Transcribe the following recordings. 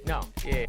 No, yeah.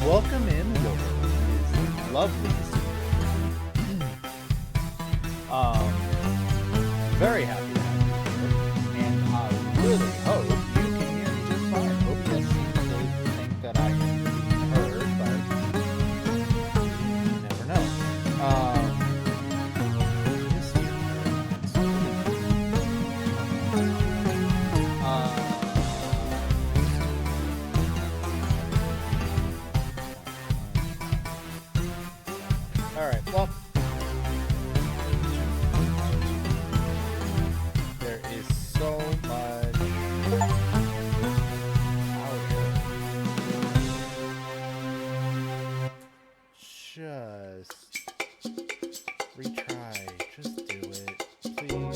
Welcome in, Lord. It is lovely to see you. Very happy to have you here, and I really hope you can hear me just fine. OBS seems to think that I can be heard, but you never know. This here, all right, well, there is so much out here. Just retry. Just do it. Please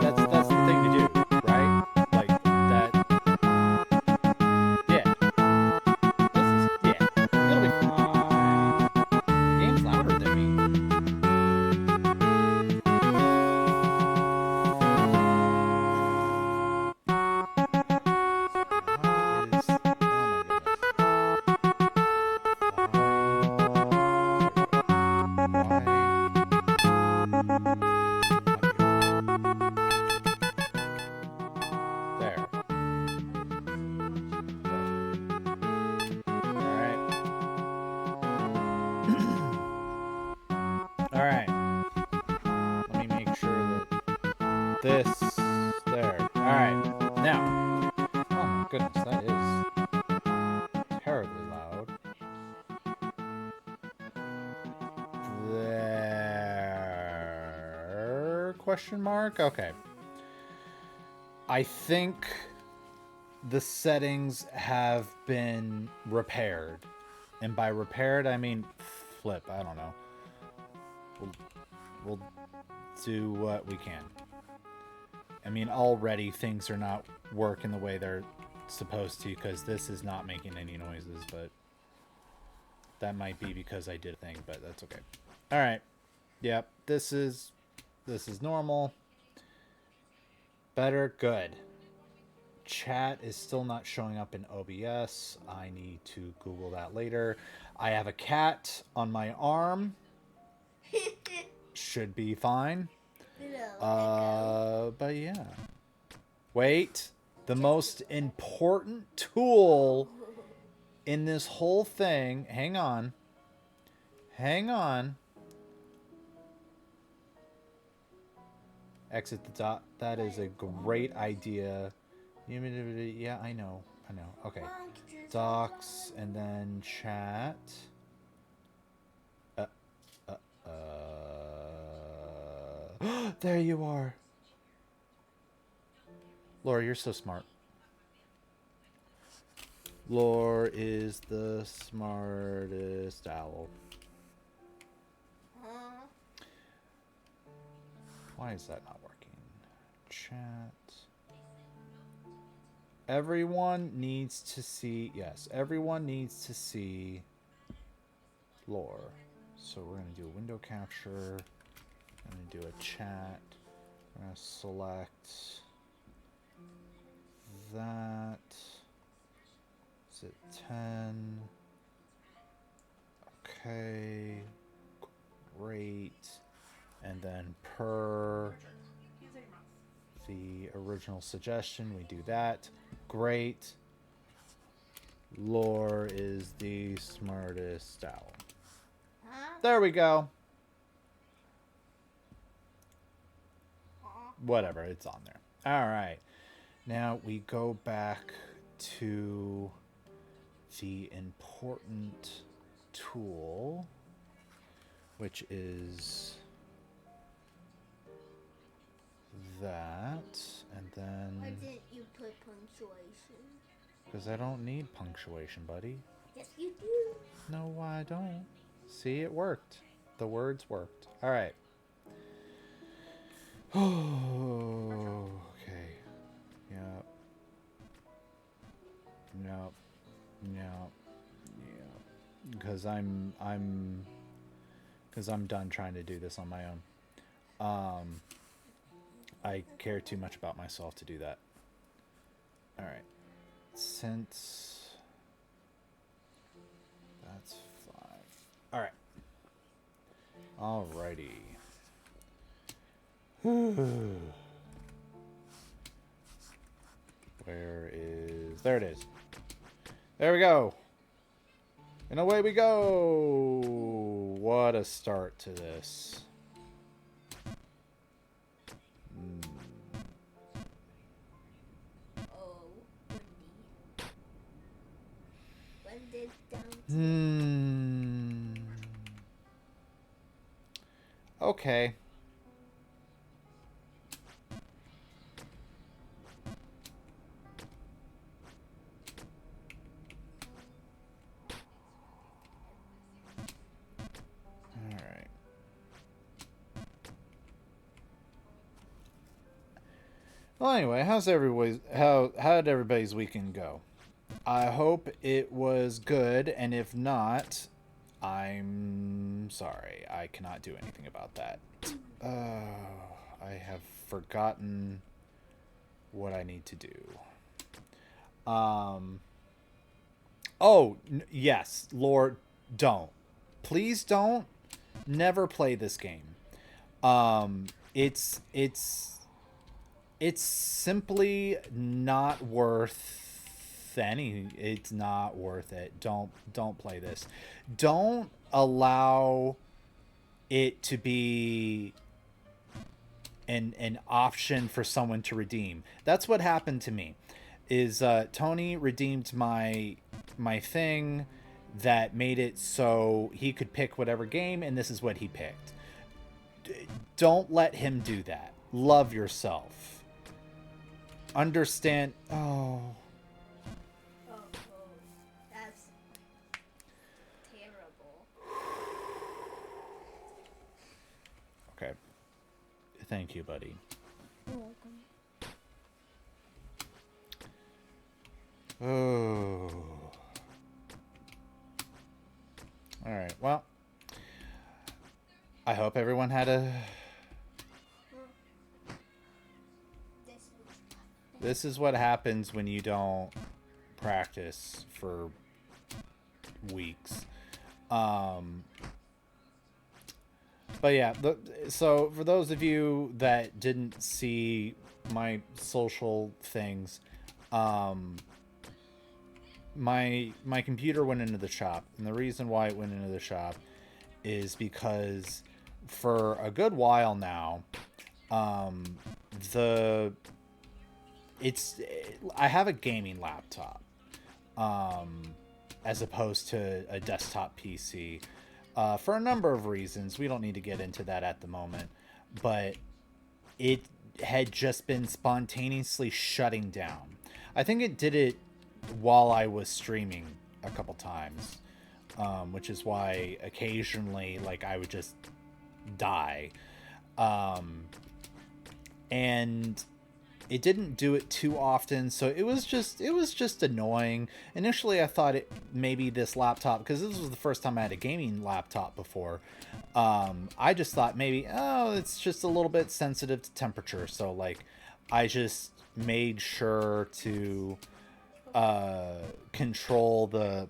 that's the thing to do, right? Like that. Yeah. It'll be fine. Game's louder than me. There. All right. Let me make sure that this there. All right. Now. Oh my goodness, that is terribly loud. There. Question mark. Okay. I think the settings have been repaired, and by repaired I mean flip. I don't know. We'll do what we can. I mean, already things are not working the way they're supposed to because this is not making any noises, but that might be because I did a thing, but that's okay. All right. Yep, this is normal. Better, good. Chat is still not showing up in OBS. I need to Google that later. I have a cat on my arm. Should be fine. But yeah. Wait. The most important tool in this whole thing. Hang on. Hang on. Exit the dot. That is a great idea. Yeah, I know. Okay. Docs and then chat. There you are. Laura, you're so smart. Laura is the smartest owl. Why is that not working? Chat. Everyone needs to see... Yes, everyone needs to see Laura. So we're going to do a window capture. I'm going to do a chat. We're going to select that. Is it 10? Okay. Great. And then per the original suggestion, we do that. Great. Lore is the smartest owl. There we go. Whatever, it's on there. All right. Now we go back to the important tool, which is that, and then... Why didn't you put punctuation? Because I don't need punctuation, buddy. Yes, you do. No, I don't. See, it worked. The words worked. All right. Oh, okay. Yep. Nope. Nope. Yeah. Because I'm done trying to do this on my own. I care too much about myself to do that. All right. Since that's 5. All right. Alrighty. Where is... There it is. There we go. And away we go. What a start to this. Oh, when did down Okay. Alright. Well, anyway, how did everybody's weekend go? I hope it was good, and if not, I'm sorry. I cannot do anything about that. I have forgotten what I need to do. Oh, yes, Lord, don't. Please don't. Never play this game. It's simply not worth it's not worth it. Don't play this. Don't allow it to be an option for someone to redeem. That's what happened to me. Is Tony redeemed my thing that made it so he could pick whatever game, and this is what he picked. Don't let him do that. Love yourself. Understand. Oh. That's terrible. Okay. Thank you, buddy. You're welcome. Oh. All right. Well, I hope everyone had a... This is what happens when you don't practice for weeks. But yeah, so for those of you that didn't see my social things, my computer went into the shop, and the reason why it went into the shop is because for a good while now, I have a gaming laptop, as opposed to a desktop PC, for a number of reasons. We don't need to get into that at the moment, but it had just been spontaneously shutting down. I think it did it while I was streaming a couple times, which is why occasionally, like, I would just die. And it didn't do it too often, so it was just annoying. Initially, I thought maybe this laptop, because this was the first time I had a gaming laptop before. I just thought maybe, oh, it's just a little bit sensitive to temperature, so like I just made sure to control the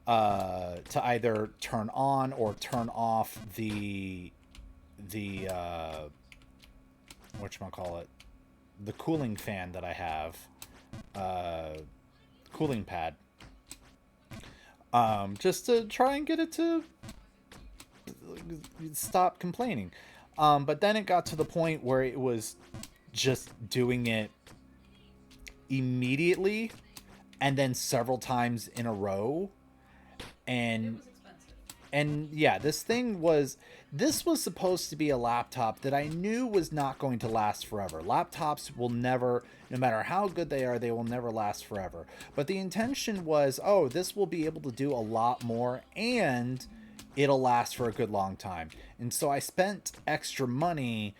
to either turn on or turn off the whatchamacallit, the cooling fan that I have, cooling pad, just to try and get it to stop complaining. But then it got to the point where it was just doing it immediately and then several times in a row. And It was expensive. and yeah, this was supposed to be a laptop that I knew was not going to last forever. Laptops will never, no matter how good they are, they will never last forever. But the intention was, oh, this will be able to do a lot more and it'll last for a good long time. And so I spent extra money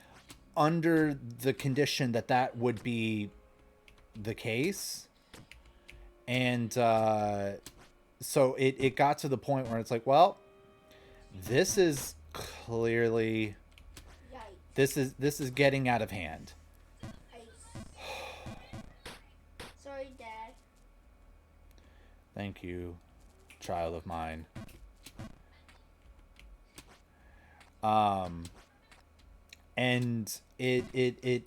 under the condition that that would be the case. And so it got to the point where it's like, well, this is clearly Yikes. this is getting out of hand. Yikes. Sorry, Dad. Thank you, child of mine. And it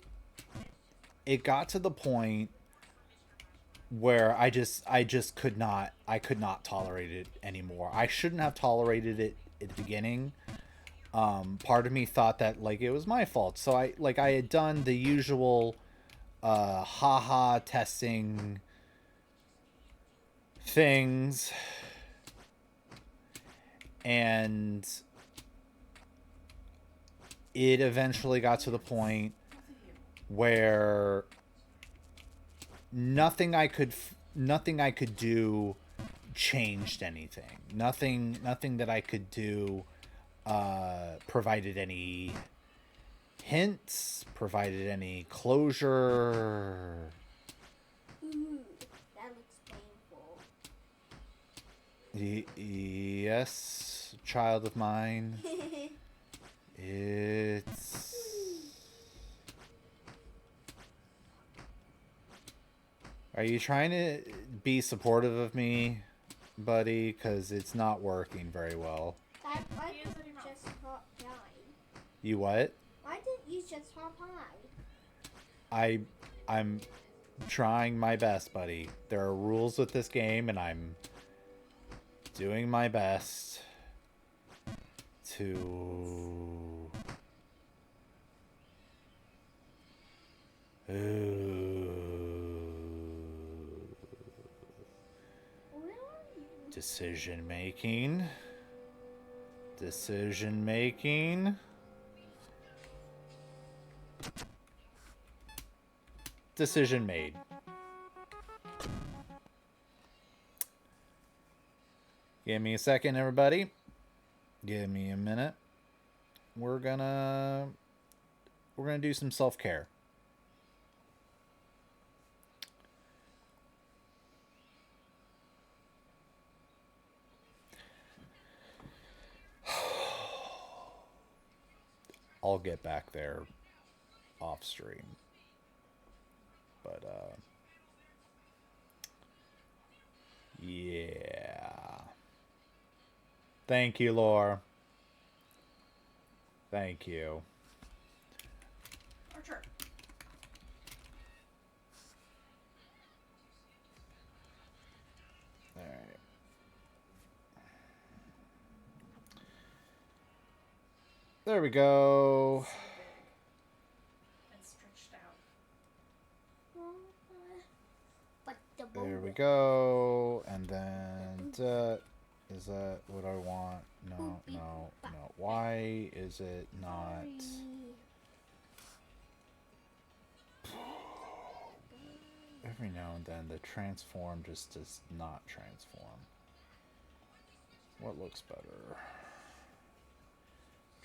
got to the point where I just could not tolerate it anymore. I shouldn't have tolerated it at the beginning. Part of me thought that like it was my fault. So I had done the usual haha testing things, and it eventually got to the point where nothing I could do changed anything. Nothing that I could do provided any hints, provided any closure. Ooh, that looks painful. Yes, child of mine. It's... Are you trying to be supportive of me, buddy? Because it's not working very well. Dad, why didn't you just hop high? You what? Why didn't you just hop high? I'm trying my best, buddy. There are rules with this game, and I'm doing my best to... Decision making. Decision making. Decision made. Give me a second, everybody. Give me a minute. We're gonna do some self-care. I'll get back there off stream. But yeah. Thank you, Laura. Thank you. Archer. All right. There we go. And stretched out. But the There we go. And then is that what I want? No, no, no. Why is it not? Every now and then the transform just does not transform. What looks better?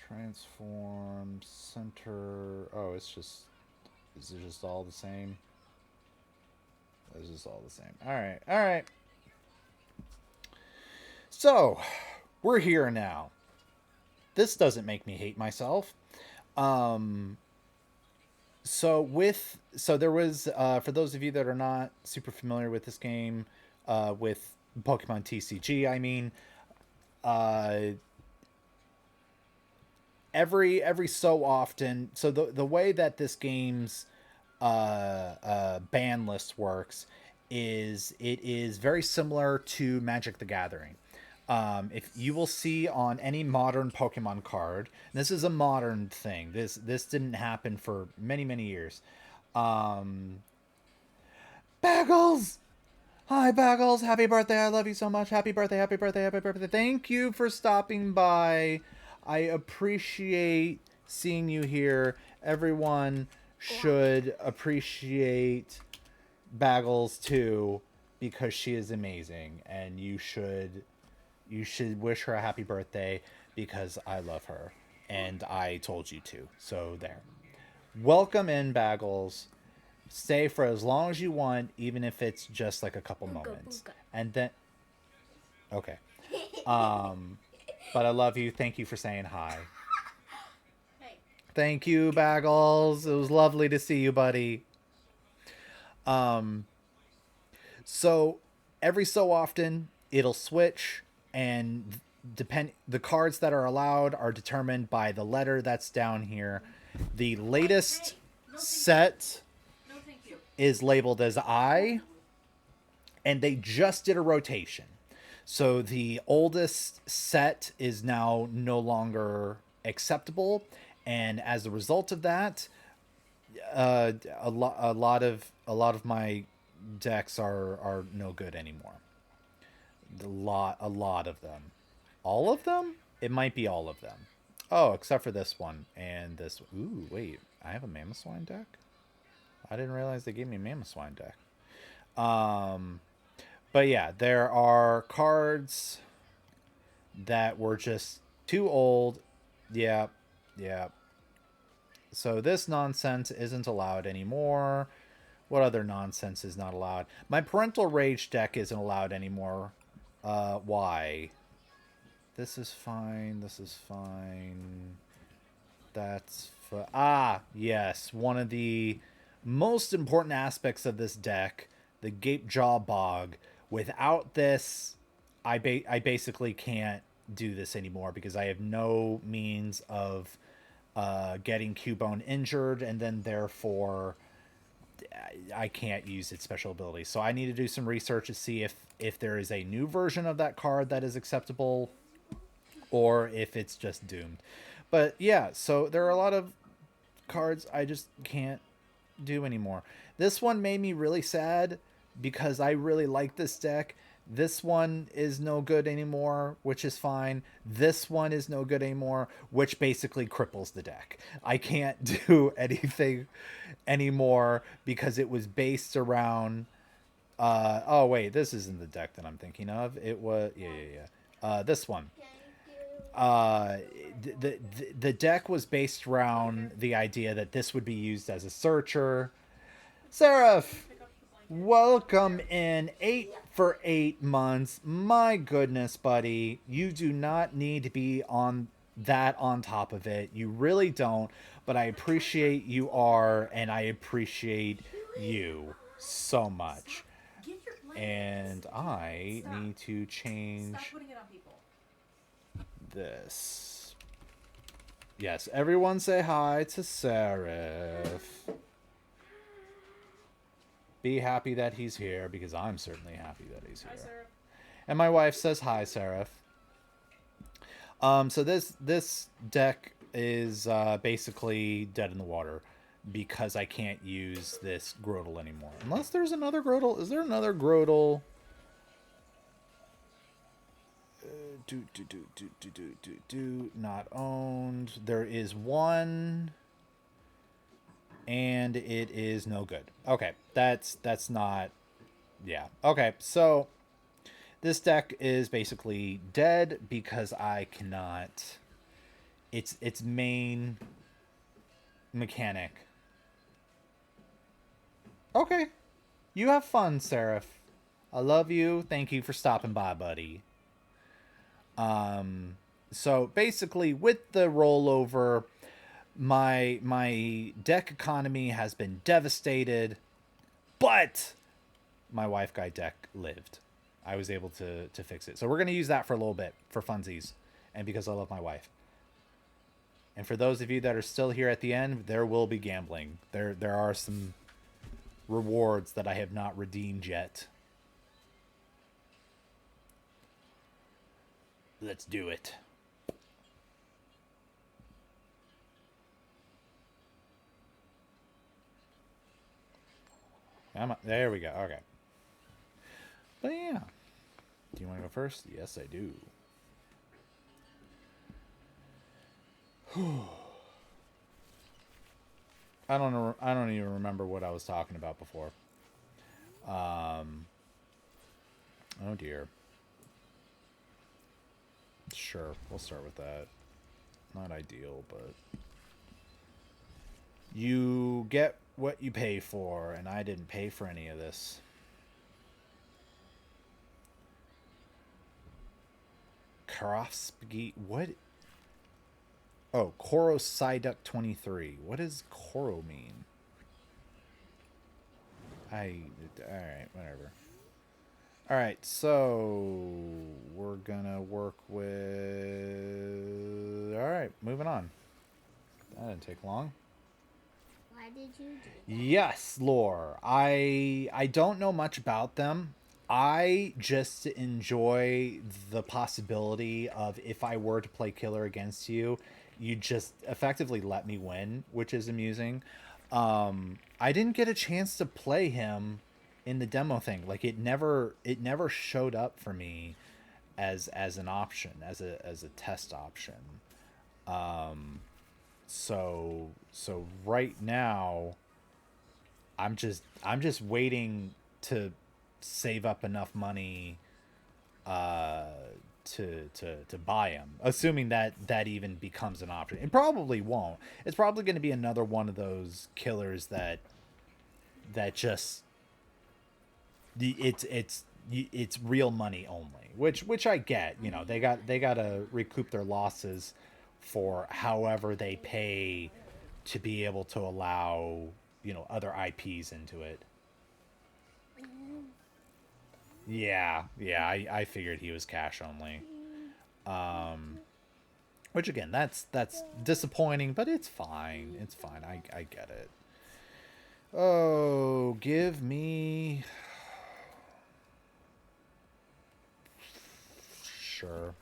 Transform, center. Oh, it's just... Is it just all the same? It's just all the same. Alright, alright. So, we're here now. This doesn't make me hate myself. So there was, for those of you that are not super familiar with this game, with Pokemon TCG, I mean, every so often, so the way that this game's ban list works is it is very similar to Magic the Gathering. If you will see on any modern Pokemon card, and this is a modern thing. This didn't happen for many years. Bagels! Hi, Bagels. Happy birthday. I love you so much. Happy birthday, happy birthday, happy birthday. Thank you for stopping by. I appreciate seeing you here. Everyone should appreciate Bagels too because she is amazing, and you should wish her a happy birthday because I love her and I told you to. So there. Welcome in, Bagels. Stay for as long as you want, even if it's just like a couple moments. And then okay. But I love you. Thank you for saying hi. Hey. Thank you, Bagels. It was lovely to see you, buddy. So every so often it'll switch, and the cards that are allowed are determined by the letter that's down here. The latest set No, thank you. is labeled as I, and they just did a rotation. So the oldest set is now no longer acceptable, and as a result of that, a lot of my decks are no good anymore. A lot of them. All of them? It might be all of them. Oh, except for this one and this. Ooh, wait. I have a Mamoswine deck? I didn't realize they gave me a Mamoswine deck. But yeah, there are cards that were just too old. Yeah, yeah. So this nonsense isn't allowed anymore. What other nonsense is not allowed? My Parental Rage deck isn't allowed anymore. Why? This is fine. This is fine. That's yes. One of the most important aspects of this deck, the Gape Jaw Bog. Without this, I basically can't do this anymore because I have no means of getting Cubone injured, and then therefore I can't use its special ability. So I need to do some research to see if there is a new version of that card that is acceptable, or if it's just doomed. But yeah, so there are a lot of cards I just can't do anymore. This one made me really sad because I really like this deck. This one is no good anymore, which is fine. This one is no good anymore, which basically cripples the deck. I can't do anything anymore because it was based around oh wait, this isn't the deck that I'm thinking of. It was this one. The deck was based around the idea that this would be used as a searcher. Seraph, welcome in 8 for 8 months. My goodness, buddy, you do not need to be on top of it. You really don't, but I appreciate you are, and I appreciate you so much. Get your blankets. And I Stop. need to change Stop putting it on people. this. Yes, everyone say hi to Seraph. Be happy that he's here, because I'm certainly happy that he's here. Hi, Sarah. And my wife says hi, Seraph. So this deck is basically dead in the water because I can't use this Grotle anymore. Unless there's another Grotle. Is there another Grotle? Not owned. There is one, and it is no good. Okay, that's not. Yeah. Okay, so this deck is basically dead because I cannot. Its main mechanic. Okay, you have fun, Seraph. I love you. Thank you for stopping by, buddy. So basically, with the rollover, my deck economy has been devastated, but my wife guy deck lived. I was able to fix it. So we're going to use that for a little bit for funsies, and because I love my wife. And for those of you that are still here at the end, there will be gambling. There are some rewards that I have not redeemed yet. Let's do it. There we go. Okay. But yeah. Do you want to go first? Yes, I do. I don't know. I don't even remember what I was talking about before. Oh dear. Sure, we'll start with that. Not ideal, but you get what you pay for, and I didn't pay for any of this. Karovsky, what? Oh, Koro Psyduck 23. What does Koro mean? Alright, whatever. Alright, so we're gonna work with. Alright, moving on. That didn't take long. Why did you do that? Yes, lore. I don't know much about them. I just enjoy the possibility of if I were to play killer against you, you just effectively let me win, which is amusing. I didn't get a chance to play him in the demo thing. Like it never showed up for me as an option, as a test option. So right now I'm just waiting to save up enough money to buy him, assuming that even becomes an option. It probably won't. It's probably going to be another one of those killers that just it's real money only, which I get. You know, they got to recoup their losses for however they pay to be able to allow, other IPs into it. Yeah, I figured he was cash only. Which again, that's disappointing, but it's fine. It's fine. I get it. Oh, give me. Sure.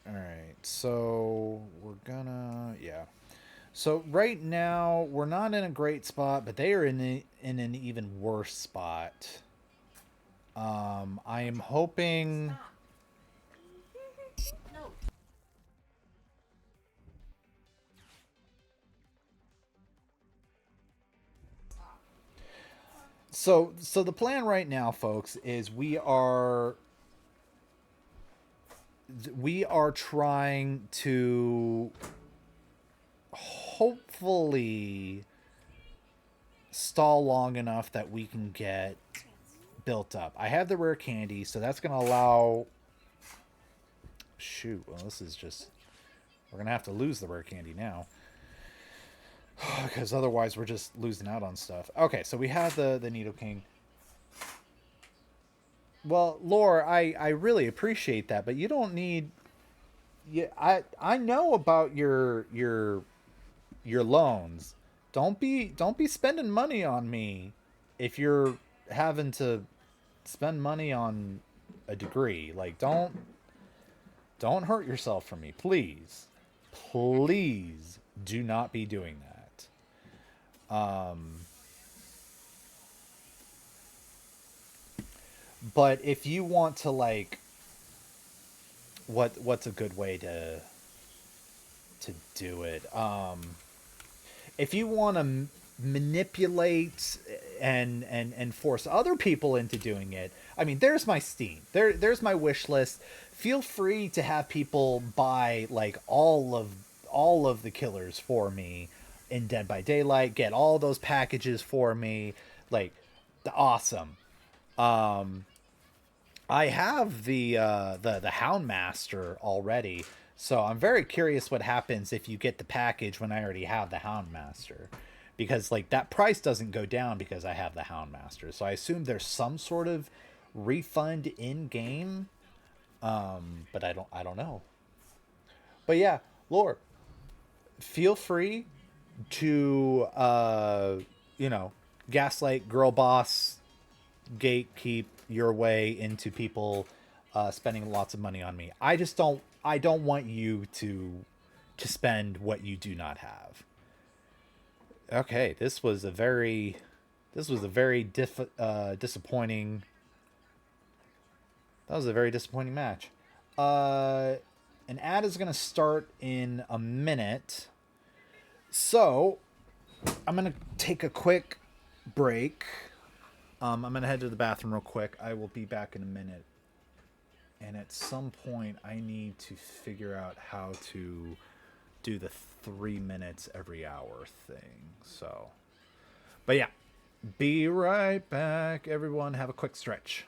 All right. So we're gonna, yeah. So right now we're not in a great spot, but they are in an even worse spot. I am hoping. Stop. No. Stop. So the plan right now, folks, is we are trying to hopefully stall long enough that we can get built up. I have the rare candy, so that's going to allow. Shoot, well, this is just. We're going to have to lose the rare candy now. Because otherwise we're just losing out on stuff. Okay, so we have the Needle King. Well, Lore, I really appreciate that, but you don't need. Yeah, I know about your loans. Don't be spending money on me if you're having to spend money on a degree. Like don't hurt yourself for me, please. Please do not be doing that. But if you want to like what's a good way to do it? If you want to manipulate and force other people into doing it, I mean, there's my Steam. There's my wish list. Feel free to have people buy like all of the killers for me in Dead by Daylight. Get all those packages for me. Like, awesome. I have the Houndmaster already, so I'm very curious what happens if you get the package when I already have the Houndmaster, because like that price doesn't go down because I have the Houndmaster. So I assume there's some sort of refund in game, but I don't know. But yeah, Lord, feel free to you know gaslight girl boss gatekeep your way into people spending lots of money on me. I don't want you to spend what you do not have. Okay, this was a very disappointing. That was a very disappointing match. Uh, an ad is gonna start in a minute, so I'm gonna take a quick break. I'm gonna head to the bathroom real quick. I will be back in a minute. And at some point, I need to figure out how to do the 3 minutes every hour thing. So, but yeah, be right back, everyone. Have a quick stretch.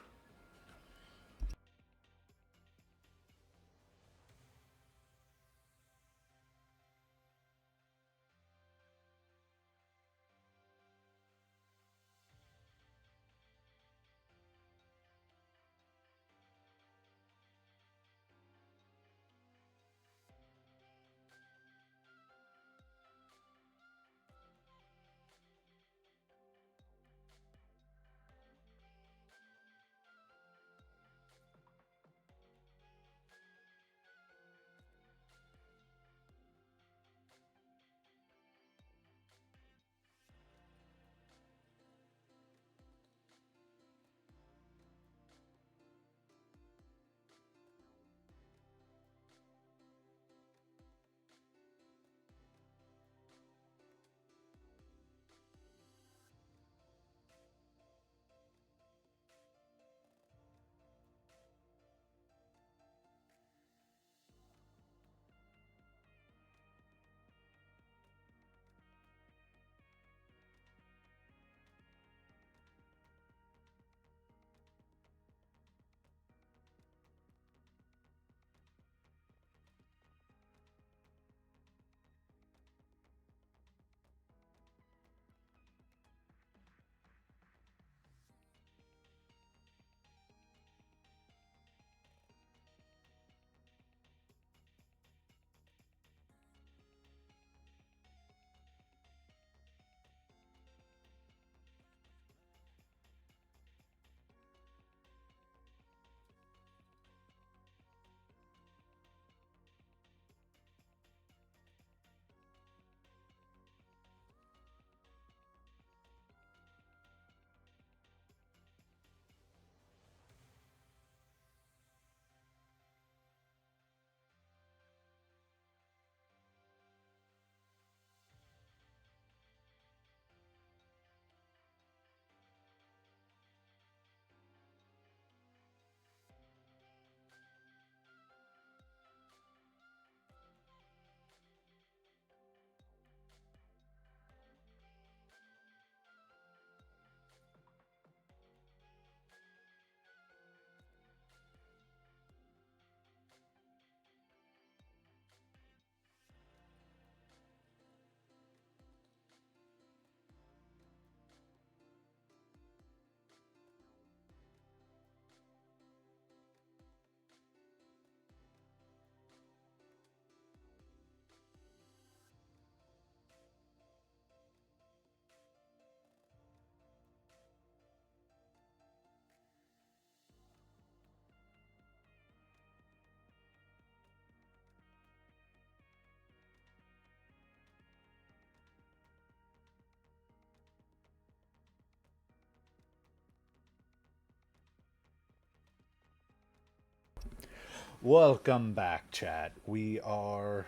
Welcome back, chat. We are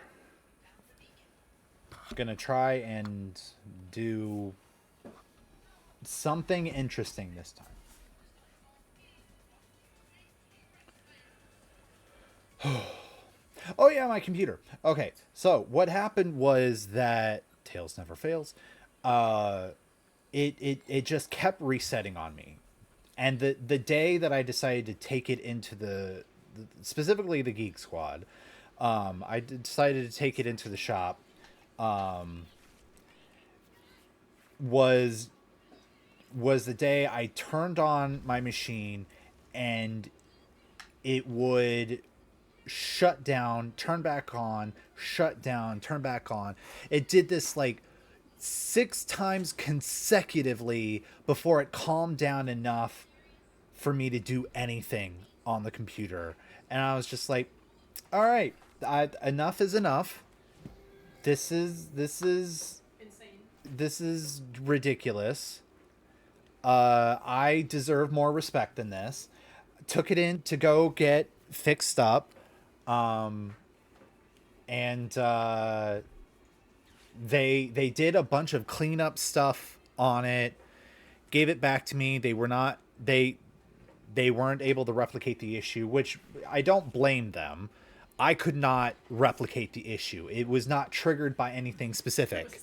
gonna try and do something interesting this time. Oh yeah, my computer. Okay, so what happened was that Tails never fails. Uh, it just kept resetting on me, and the day that I decided to take it into specifically the Geek Squad, I decided to take it into the shop. Um, was was the day I turned on my machine, and it would shut down, turn back on, shut down, turn back on. It did this like 6 times consecutively before it calmed down enough for me to do anything on the computer. And I was just like, all right, enough is enough. This is Insane. this is ridiculous. I deserve more respect than this. Took it in to go get fixed up. Um, and they did a bunch of cleanup stuff on it, gave it back to me. They weren't able to replicate the issue, which I don't blame them. I could not replicate the issue. It was not triggered by anything specific.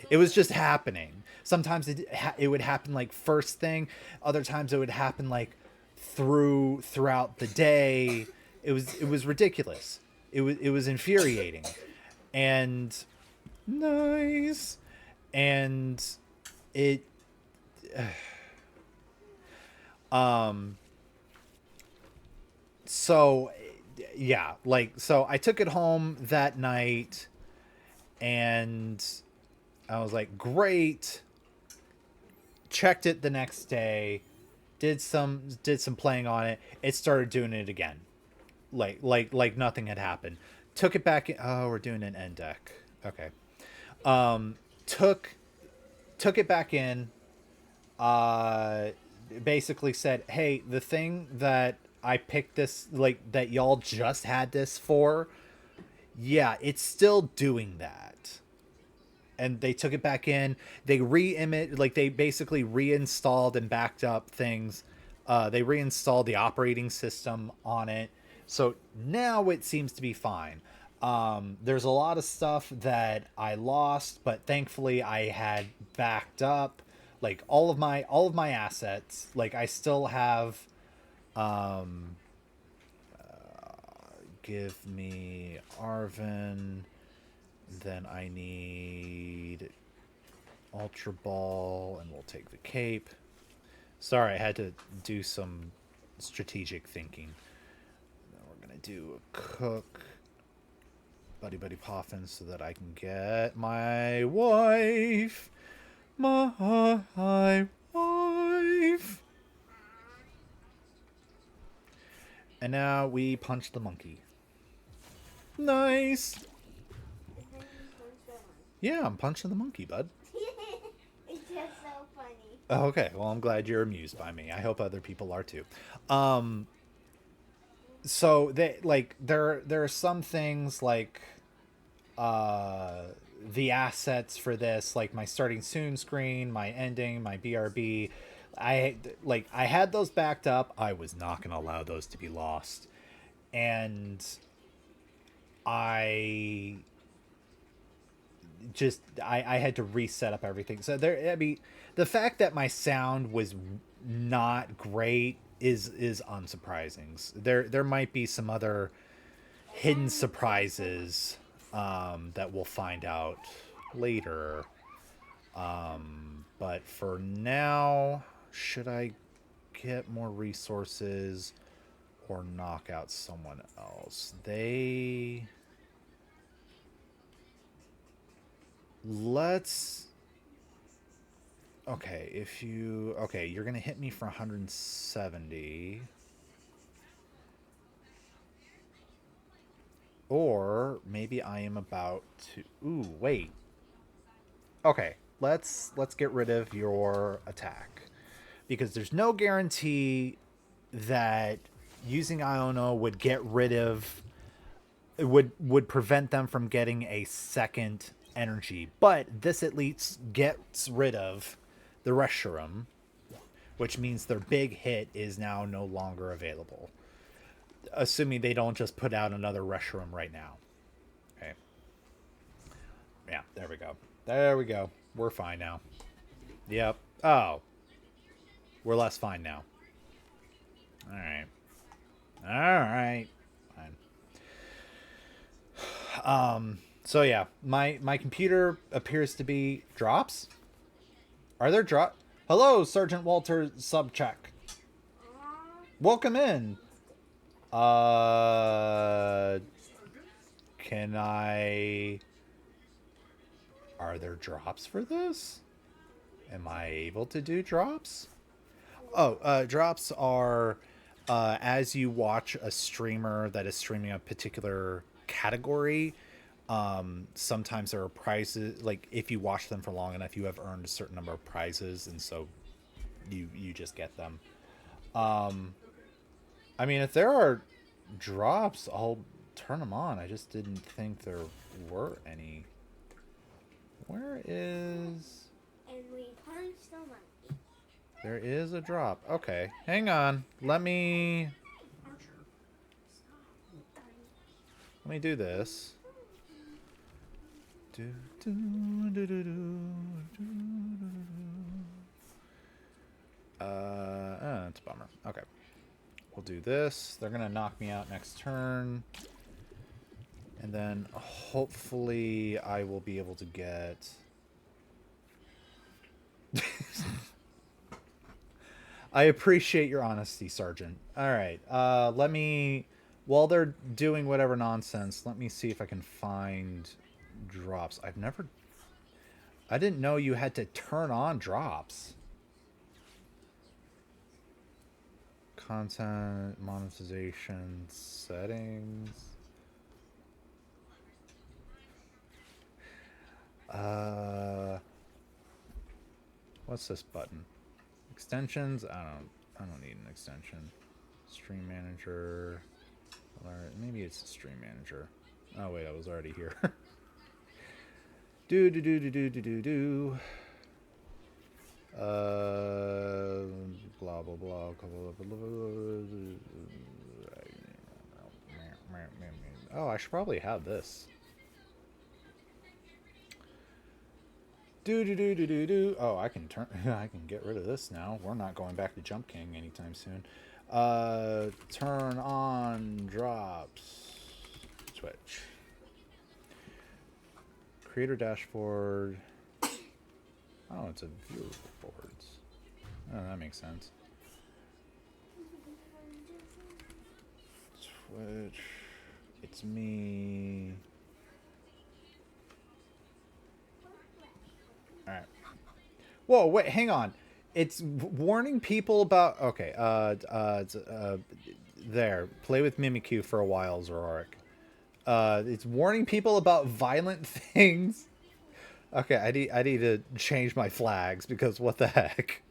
It was just happening. Sometimes it would happen like first thing. Other times it would happen like throughout the day. It was ridiculous. It was infuriating, and nice, and it. Um. So, yeah, like so I took it home that night, and I was like, great. Checked it the next day, did some playing on it. It started doing it again, like nothing had happened. Took it back. Oh, we're doing an end deck. Okay. Um, took took it back in. Uh, Basically said, hey, the thing that I picked this, like that y'all just had this for, yeah, it's still doing that. And they took it back in. They re-image, like they basically reinstalled and backed up things. They reinstalled the operating system on it, so now it seems to be fine. There's a lot of stuff that I lost, but thankfully I had backed up, like all of my assets. Like I still have. Um, Give me Arvin. Then I need Ultra Ball, and we'll take the cape. Sorry, I had to do some strategic thinking. Then we're gonna do a cook, buddy buddy poffin, so that I can get my wife, my wife. And now we punch the monkey. Nice. Yeah, I'm punching the monkey, bud. It's just so funny. Oh, okay, well, I'm glad you're amused by me. I hope other people are too. So they like there are some things like uh the assets for this, like my starting soon screen, my ending, my BRB. I had those backed up. I was not going to allow those to be lost. And I I had to reset up everything. So there, I mean, the fact that my sound was not great is unsurprising. There might be some other hidden surprises that we'll find out later. But for now, should I get more resources or knock out someone else? Let's. Okay, you're gonna hit me for 170. Or maybe I am about to. Ooh, wait. Okay, let's get rid of your attack, because there's no guarantee that using Iono would get rid of, would prevent them from getting a second energy, but this at least gets rid of the Reshiram, which means their big hit is now no longer available, assuming they don't just put out another Reshiram right now. Okay. Yeah, there we go. There we go. We're fine now. Yep. Oh. We're less fine now. Alright. Alright. Fine. So yeah, my computer appears to be drops. Are there drop? Hello, Sergeant Walter Subcheck. Welcome in. Can I... Are there drops for this? Am I able to do drops? Oh, drops are as you watch a streamer that is streaming a particular category, Sometimes there are prizes, like if you watch them for long enough, you have earned a certain number of prizes, and so you just get them. I mean, if there are drops, I'll turn them on. I just didn't think there were any. Where is... And we punch the monkey. There is a drop. Okay, hang on. Let me do this. Do, do, do, do, do, do, do. That's a bummer. Okay. We'll do this. They're going to knock me out next turn. And then hopefully I will be able to get... I appreciate your honesty, Sergeant. Alright, let me... While they're doing whatever nonsense, let me see if I can find drops. I didn't know you had to turn on drops. Content, monetization, settings. What's this button? Extensions? I don't need an extension. Stream manager. Maybe it's a stream manager. Oh wait, I was already here. do do do do do do do do. Blah blah blah. Oh, I should probably have this. Do do do do do do. Oh, I can turn. I can get rid of this now. We're not going back to Jump King anytime soon. Turn on drops. Switch. Creator dashboard. Oh, it's a view of boards. Oh, that makes sense. Switch. It's me. Alright. Whoa, wait, hang on. It's warning people about... Okay, there. Play with Mimikyu for a while, Zoroark. It's warning people about violent things. Okay, I need to change my flags, because what the heck?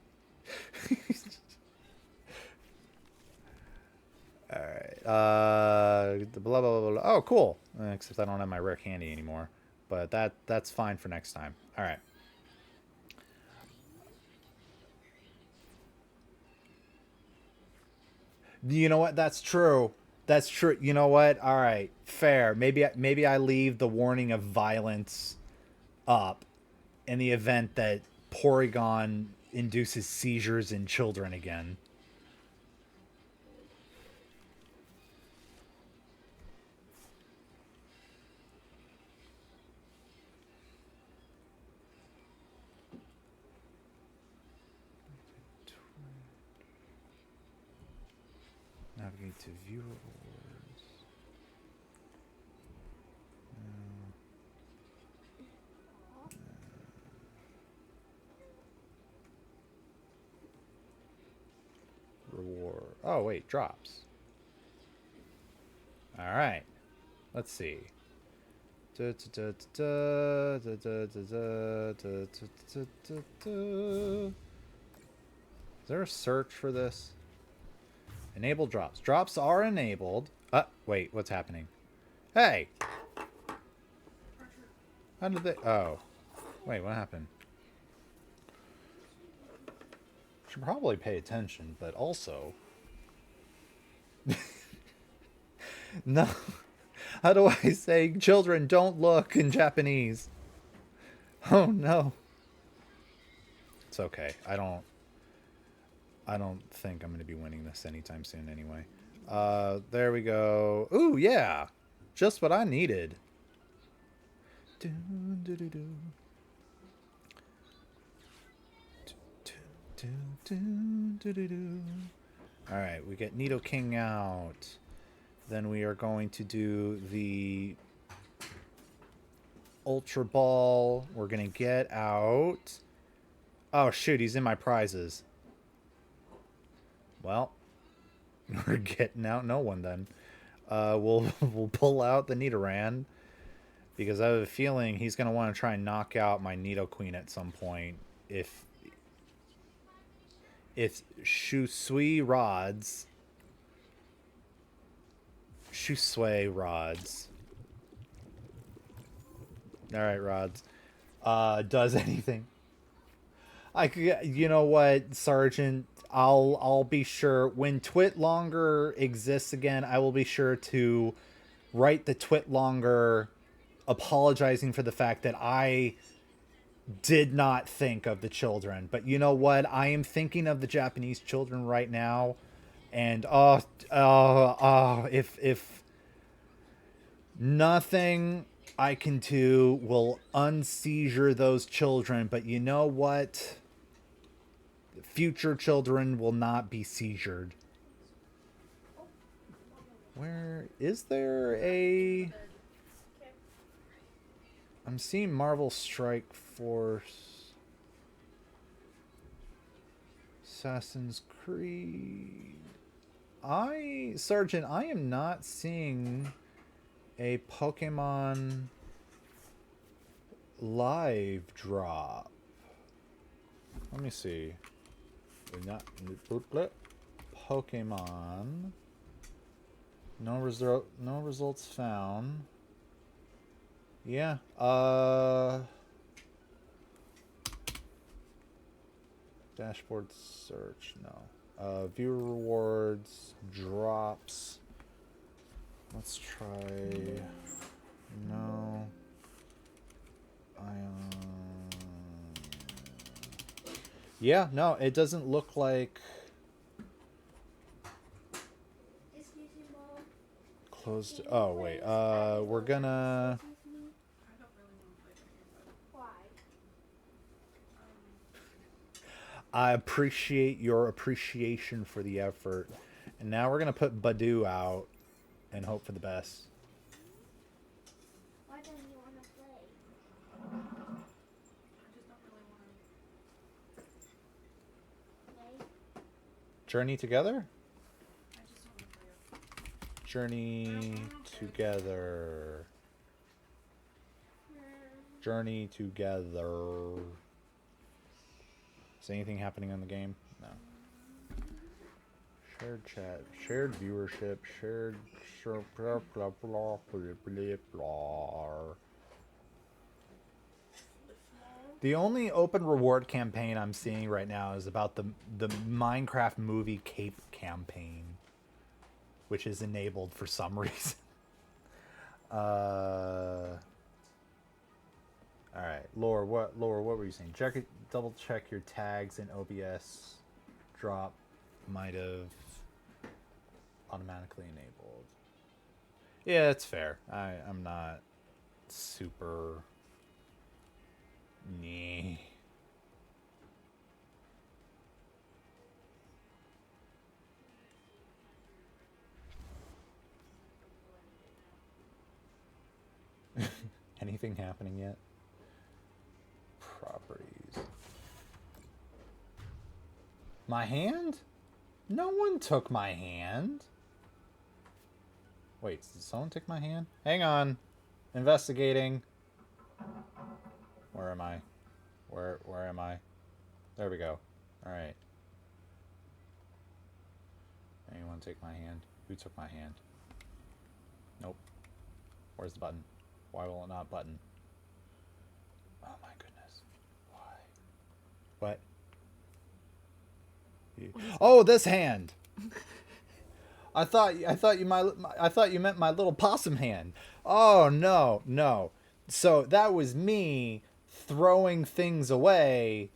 Alright, blah, blah, blah, blah. Oh, cool. Except I don't have my rare candy anymore. But that's fine for next time. Alright. You know what? That's true. That's true. You know what? All right, fair. Maybe I leave the warning of violence up in the event that Porygon induces seizures in children again. Navigate to viewer awards. Reward. Oh, wait, drops. All right. Let's see. Is there a search for this? Enable drops. Drops are enabled. Wait, what's happening? Hey! How did they... Oh. Wait, what happened? Should probably pay attention, but also... No. How do I say, children, don't look in Japanese? Oh, no. It's okay. I don't think I'm going to be winning this anytime soon anyway. There we go. Ooh, yeah. Just what I needed. Alright, we get Nidoking out. Then we are going to do the Ultra Ball. We're going to get out. Oh, shoot, he's in my prizes. Well, we're getting out no one then. We'll pull out the Nidoran. Because I have a feeling he's going to want to try and knock out my Nidoqueen at some point. If it's Shusui Rods. Shusui Rods. Alright, Rods. Does anything. You know what, Sergeant? I'll be sure when Twit Longer exists again. I will be sure to write the Twit Longer apologizing for the fact that I did not think of the children. But you know what? I am thinking of the Japanese children right now, and if nothing I can do will unseizure those children. But you know what? Future children will not be seizured. Where is there a... I'm seeing Marvel Strike Force. Assassin's Creed. Sergeant, I am not seeing a Pokemon live drop. Let me see. Pokemon. No results found. Yeah. Dashboard search. No. Viewer rewards. Drops. Let's try. No. Yeah, no, it doesn't look like... Closed... Oh, wait. We're gonna... I appreciate your appreciation for the effort. And now we're gonna put Badoo out and hope for the best. Why don't you want to play? I just don't really want to. Play? Journey together? I just don't want to play it. Journey together. Journey together. Is anything happening on the game? No. Shared chat, shared viewership, shared... Blah, blah, blah, blah, blah, blah. The only open reward campaign I'm seeing right now is about the Minecraft movie Cape campaign, which is enabled for some reason. All right, Laura, what were you saying? Double check your tags in OBS. Drop might have automatically enabled. Yeah, it's fair. I'm not super... Nah. Anything happening yet? Properties. My hand? No one took my hand. Wait, did someone take my hand? Hang on. Investigating. Where am I? Where am I? There we go. Alright. Anyone take my hand? Who took my hand? Nope. Where's the button? Why will it not button? Oh my goodness. Why? What? Oh, this hand. I thought you meant my little possum hand. Oh no. So that was me throwing things away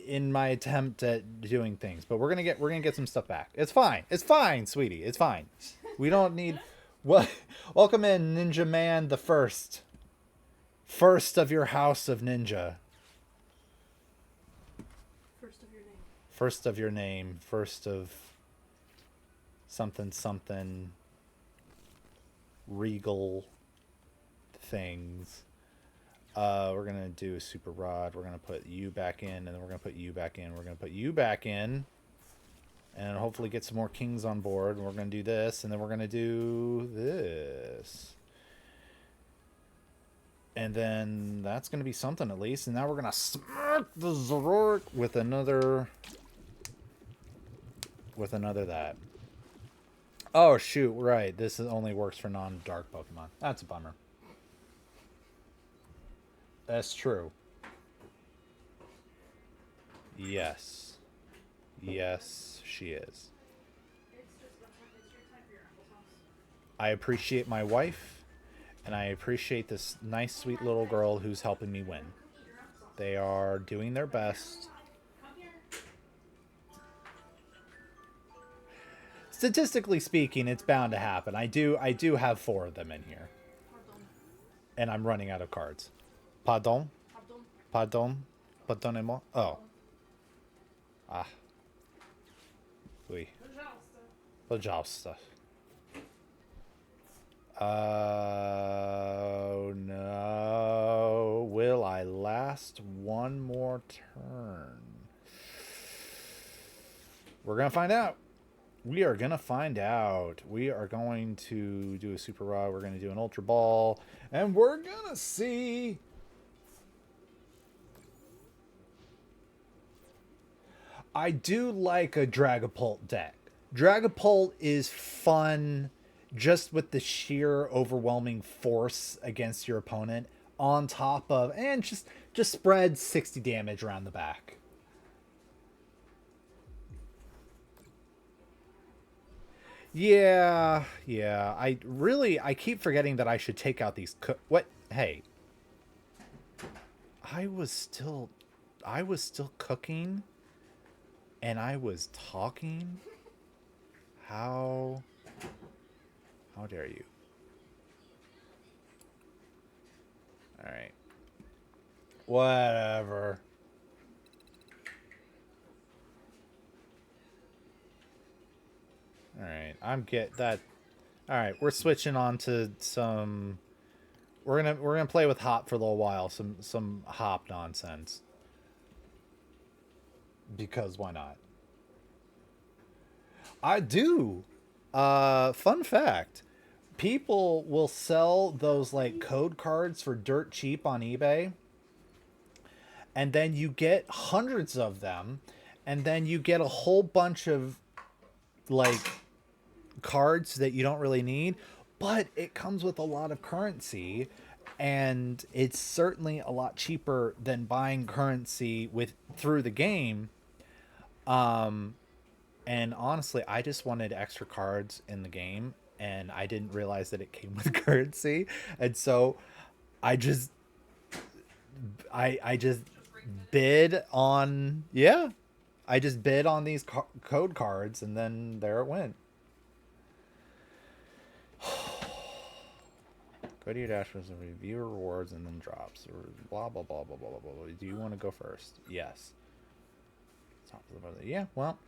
in my attempt at doing things. But we're gonna get some stuff back. It's fine. It's fine, sweetie. It's fine. We don't need... What? Welcome in, Ninja Man the First. First of your house of ninja. First of your name. First of your name. First of something regal things. We're gonna do a super rod. We're gonna put you back in, and then we're gonna put you back in. We're gonna put you back in, and hopefully get some more kings on board. And we're gonna do this, and then we're gonna do this. And then that's going to be something at least. And now we're going to smack the Zoroark with another... With another that. Oh, shoot. Right. This only works for non-dark Pokemon. That's a bummer. That's true. Yes. Yes, she is. I appreciate my wife, and I appreciate this nice, sweet little girl who's helping me win. They are doing their best. Statistically speaking, it's bound to happen. I do have 4 of them in here. And I'm running out of cards. Pardon? Pardon? Pardonnez-moi? Oh. Ah. Oui. Pajasta. Oh no. Will I last one more turn? We're going to find out. We are going to find out. We are going to do a Super Rod. We're going to do an Ultra Ball. And we're going to see... I do like a Dragapult deck. Dragapult is fun just with the sheer overwhelming force against your opponent on top of... And just spread 60 damage around the back. Yeah. I keep forgetting that I should take out these what? Hey. I was still cooking and I was talking. How dare you? All right. Whatever. All right, All right, we're switching on to some. We're gonna play with hop for a little while. Some hop nonsense. Because why not? I do. Fun fact: people will sell those like code cards for dirt cheap on eBay, and then you get hundreds of them, and then you get a whole bunch of like cards that you don't really need, but it comes with a lot of currency, and it's certainly a lot cheaper than buying currency through the game. And honestly, I just wanted extra cards in the game, and I didn't realize that it came with currency, and so I just I just bid on I just bid on these code cards, and then there it went. Go to your dashboard and review rewards and then drops. Or blah, blah, blah, blah, blah, blah, blah. Do you want to go first? Yes. Yeah, well,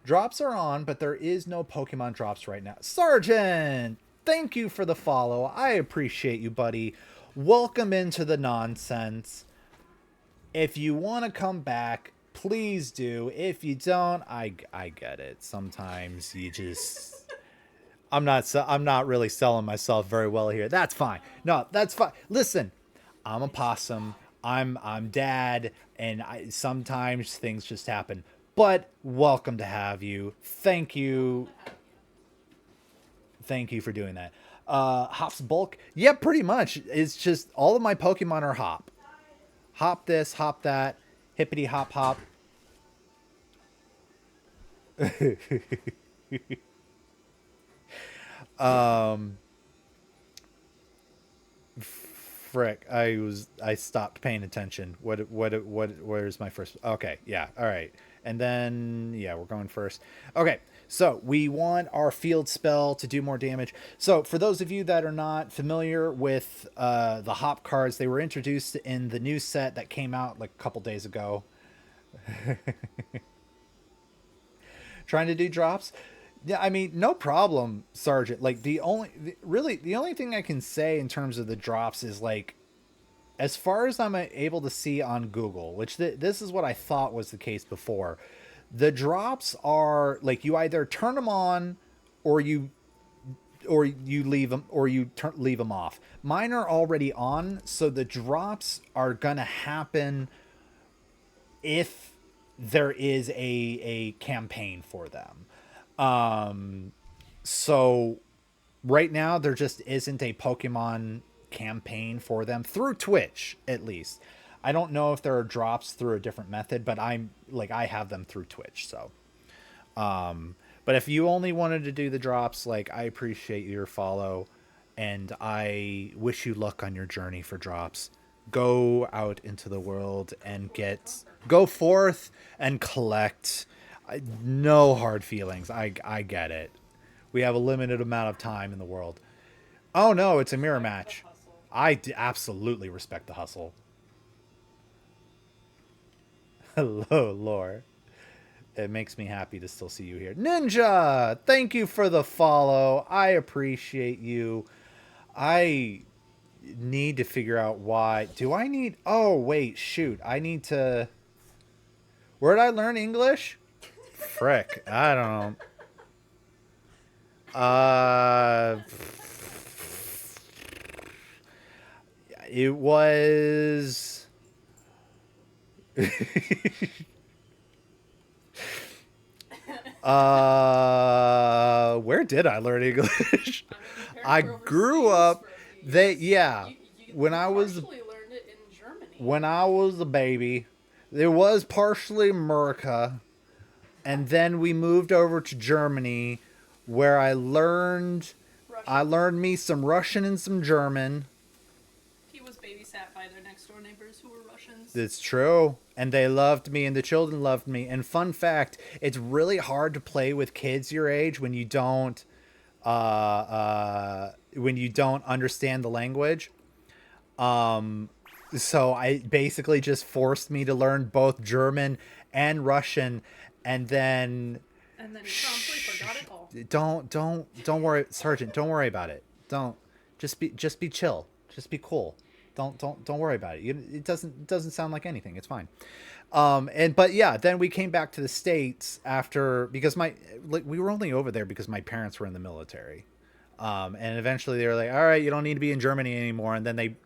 drops are on, but there is no Pokemon drops right now. Sergeant, thank you for the follow. I appreciate you, buddy. Welcome into the nonsense. If you want to come back, please do. If you don't, I get it. Sometimes you just... I'm not really selling myself very well here. That's fine. No, that's fine. Listen, I'm a possum. I'm dad, and sometimes things just happen. But welcome to have you. Thank you. Thank you for doing that. Hop's bulk? Yeah, pretty much. It's just all of my Pokemon are hop. Hop this, hop that, hippity hop hop. Frick, I stopped paying attention. Where's my first? Okay, yeah, all right. And then, yeah, we're going first. Okay, so we want our field spell to do more damage. So for those of you that are not familiar with the hop cards, they were introduced in the new set that came out like a couple days ago. Trying to do drops. Yeah, I mean, no problem, Sergeant. Like the only thing I can say in terms of the drops is like, as far as I'm able to see on Google, which this is what I thought was the case before, the drops are like you either turn them on or you you leave them, or you leave them off. Mine are already on, so the drops are gonna happen if there is a campaign for them. So right now there just isn't a Pokemon campaign for them through Twitch, at least. I don't know if there are drops through a different method, but I have them through Twitch. So but if you only wanted to do the drops, like, I appreciate your follow, and I wish you luck on your journey for drops. Go out into the world and go forth and collect. No hard feelings. I get it. We have a limited amount of time in the world. Oh no, it's a mirror match. Absolutely respect the hustle. Hello, Lore. It makes me happy to still see you here. Ninja, thank you for the follow. I appreciate you. I need to figure out why. Do I need... Oh, wait, shoot. I need to... Where did I learn English? Frick. I don't know. It was... Where did I learn English? I grew up. When I was learned it in Germany. when I was a baby, it was partially America, and then we moved over to Germany, where I learned me some Russian and some German. He was babysat by their next door neighbors who were Russians. It's true. And they loved me, and the children loved me. And fun fact, it's really hard to play with kids your age when you don't understand the language. So I basically just forced me to learn both German and Russian, and then he promptly forgot it all. don't worry, Sergeant, don't worry about it. Don't just be chill. Just be cool. Don't worry about it. It doesn't sound like anything. It's fine. But yeah, then we came back to the States because we were only over there because my parents were in the military. And eventually they were like, all right, you don't need to be in Germany anymore. And then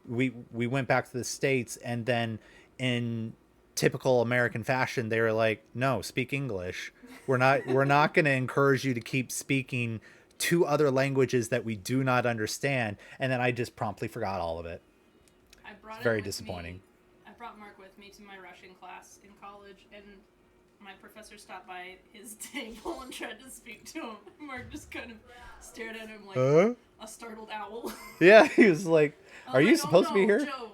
we went back to the States, and then in typical American fashion, they were like, no, speak English. We're not going to encourage you to keep speaking two other languages that we do not understand. And then I just promptly forgot all of it. It's very disappointing. I brought Mark with me to my Russian class in college, and my professor stopped by his table and tried to speak to him. Mark just kind of stared at him like a startled owl. Yeah, he was like, are you supposed to be here? Joe.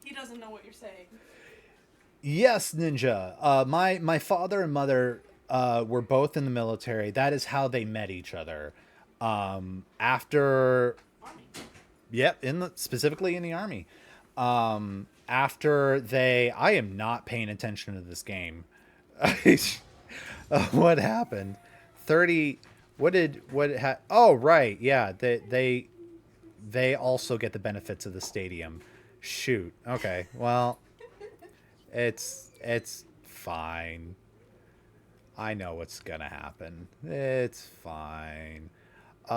He doesn't know what you're saying. Yes, Ninja. My father and mother were both in the military. That is how they met each other. After... Army. Yep, specifically in the Army. After I am not paying attention to this game. What happened? 30. Oh, right. Yeah, they also get the benefits of the stadium. Shoot. Okay. Well, it's fine. I know what's gonna happen. It's fine. We're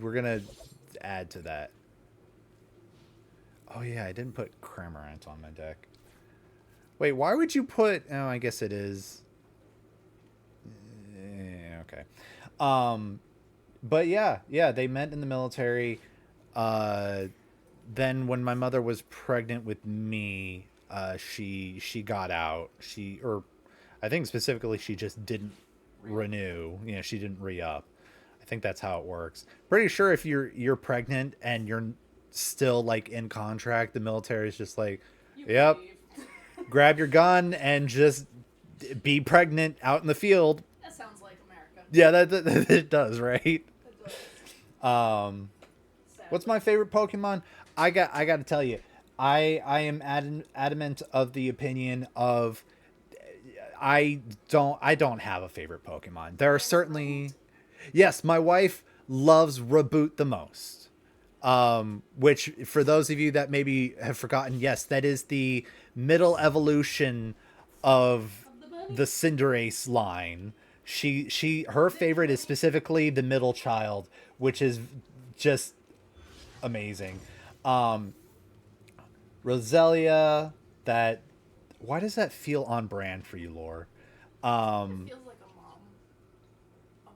gonna add to that. Oh yeah, I didn't put Cramorant on my deck. Wait, why would you put... Oh, I guess it is... Okay. But yeah, they met in the military. Then when my mother was pregnant with me, she got out. I think specifically she just didn't renew. She didn't re-up. I think that's how it works. Pretty sure if you're pregnant and you're still like in contract, the military is just like, yep, grab your gun and just be pregnant out in the field. That sounds like America. Yeah, that it does, right? It does. What's my favorite Pokemon? I got to tell you, I am adamant of the opinion of I don't have a favorite Pokemon. There are certainly... Yes, my wife loves Reboot the most. Which, for those of you that maybe have forgotten, yes, that is the middle evolution of the Cinderace line. Her favorite is specifically the middle child, which is just amazing. Um, Roselia, that why does that feel on brand for you, Lore? It Um, feels like a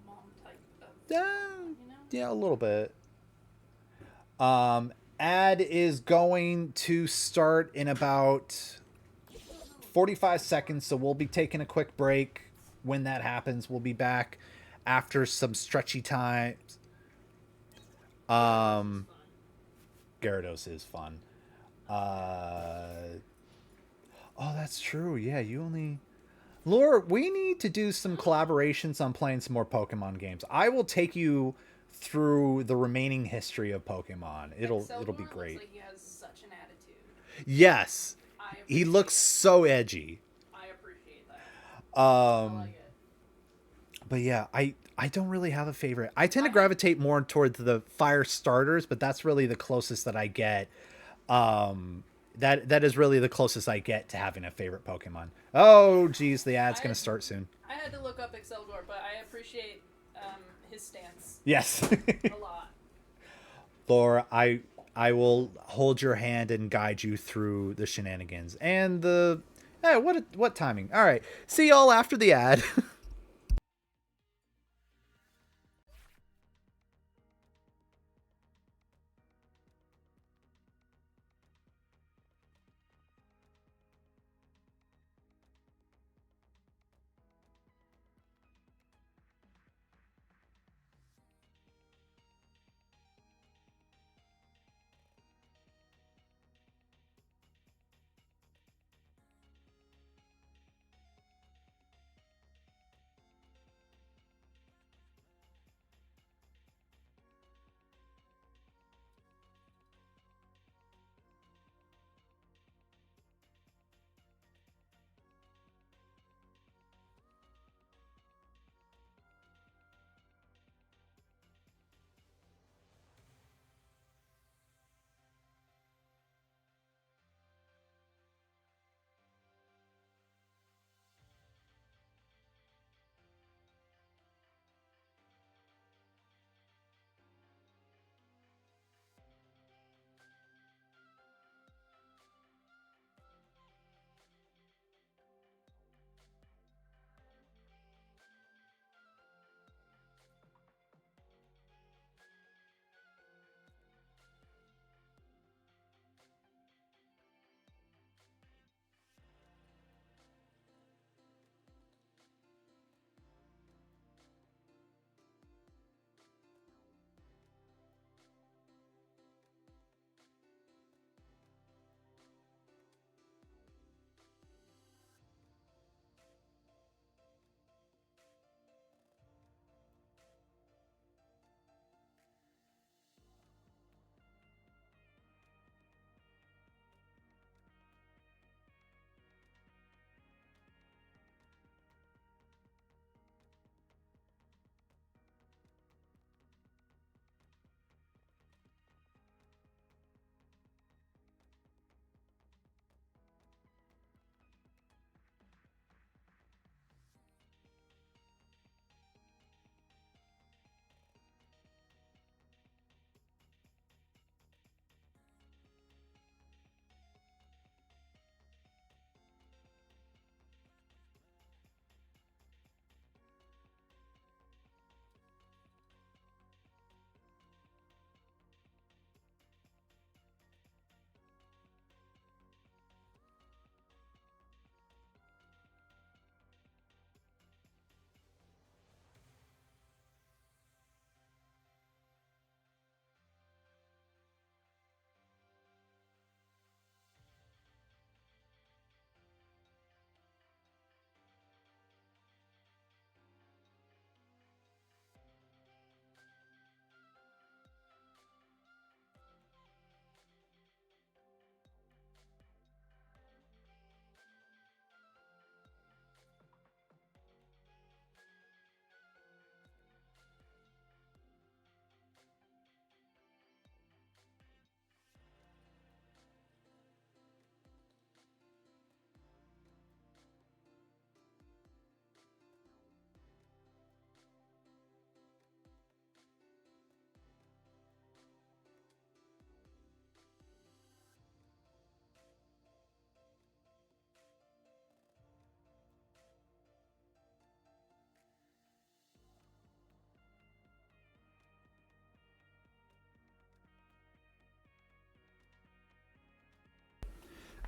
mom type of yeah, Pokemon, you know? yeah, a little bit. Ad is going to start in about 45 seconds, so we'll be taking a quick break. When that happens, we'll be back after some stretchy times. Um, Gyarados is fun. Uh, oh, that's true. Yeah, you only. Laura, we need to do some collaborations on playing some more Pokemon games. I will take you through the remaining history of Pokemon. It'll be Excelgor looks great. like he has such an attitude. Yes, I he appreciate looks it. so edgy. I appreciate that. I like it. But yeah, I don't really have a favorite. I tend to I- gravitate more towards the fire starters, but that's really the closest that I get. That is really the closest I get to having a favorite Pokemon. Oh, geez, the ad's gonna start soon. I had to look up Excelgor, but I appreciate his stance Yes, a lot. Laura, I will hold your hand and guide you through the shenanigans and the. Hey, what timing? All right, see y'all after the ad.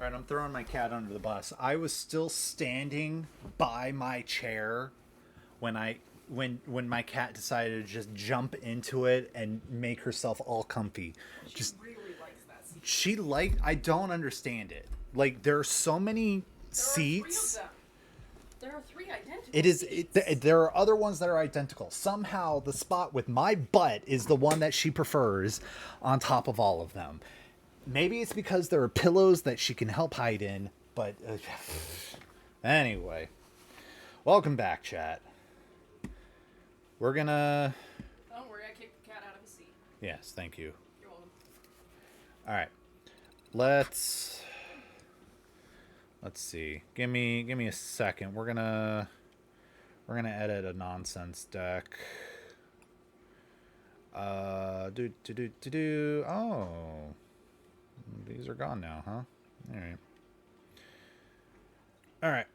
All right, I'm throwing my cat under the bus. I was still standing by my chair when when my cat decided to just jump into it and make herself all comfy. She really likes that seat. She I don't understand it. Like there are so many seats. There are 3 identical It is. seats. There are other ones that are identical. Somehow, the spot with my butt is the one that she prefers, on top of all of them. Maybe it's because there are pillows that she can help hide in. But anyway, welcome back, chat. We're gonna. Don't worry, I kicked the cat out of the seat. Yes, thank you. You're welcome. All right, let's see. Give me a second. We're gonna edit a nonsense deck. Oh, these are gone now, huh? All right.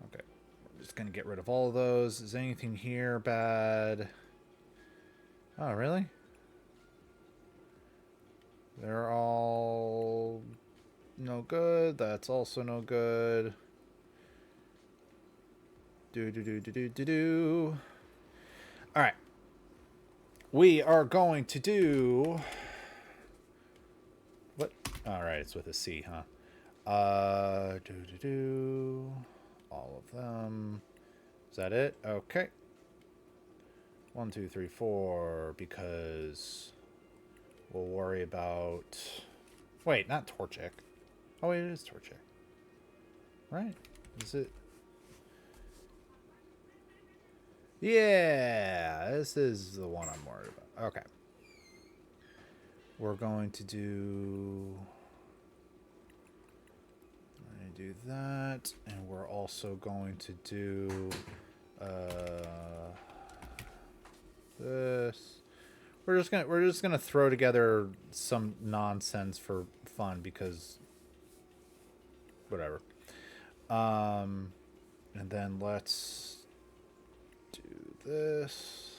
Okay, we're just gonna get rid of all of those. Is anything here bad? Oh, really? They're all no good. That's also no good. All right. We are going to do what? All right, it's with a C, huh? All of them. Is that it? Okay. 1, 2, 3, 4. Because we'll worry about. Wait, not Torchic. Oh, wait, it is Torchic. Right? Is it? Yeah, this is the one I'm worried about. Okay. We're going to do that, and we're also going to do this. We're just gonna throw together some nonsense for fun because whatever. And then let's do this.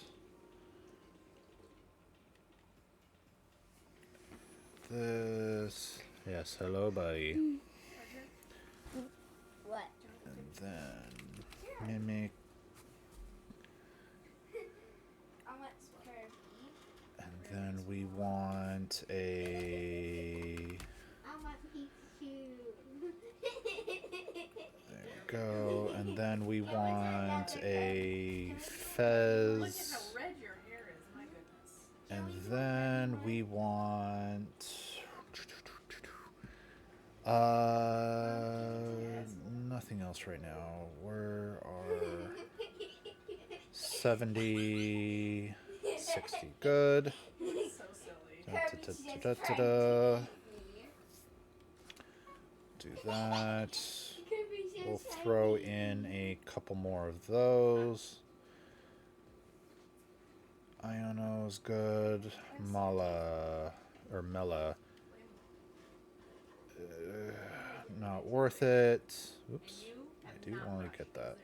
This. Yes, hello, buddy. What? And then mimic. And then we want a. I want Pikachu. There we go. And then we want a Look at Fez. how red your hair is, my goodness. And then we want. Nothing else right now. Where are 70, 60? Good. So silly. Do that. We'll throw in a couple more of those. Iono's good. Mela. Not worth it. Oops. I do want to get that.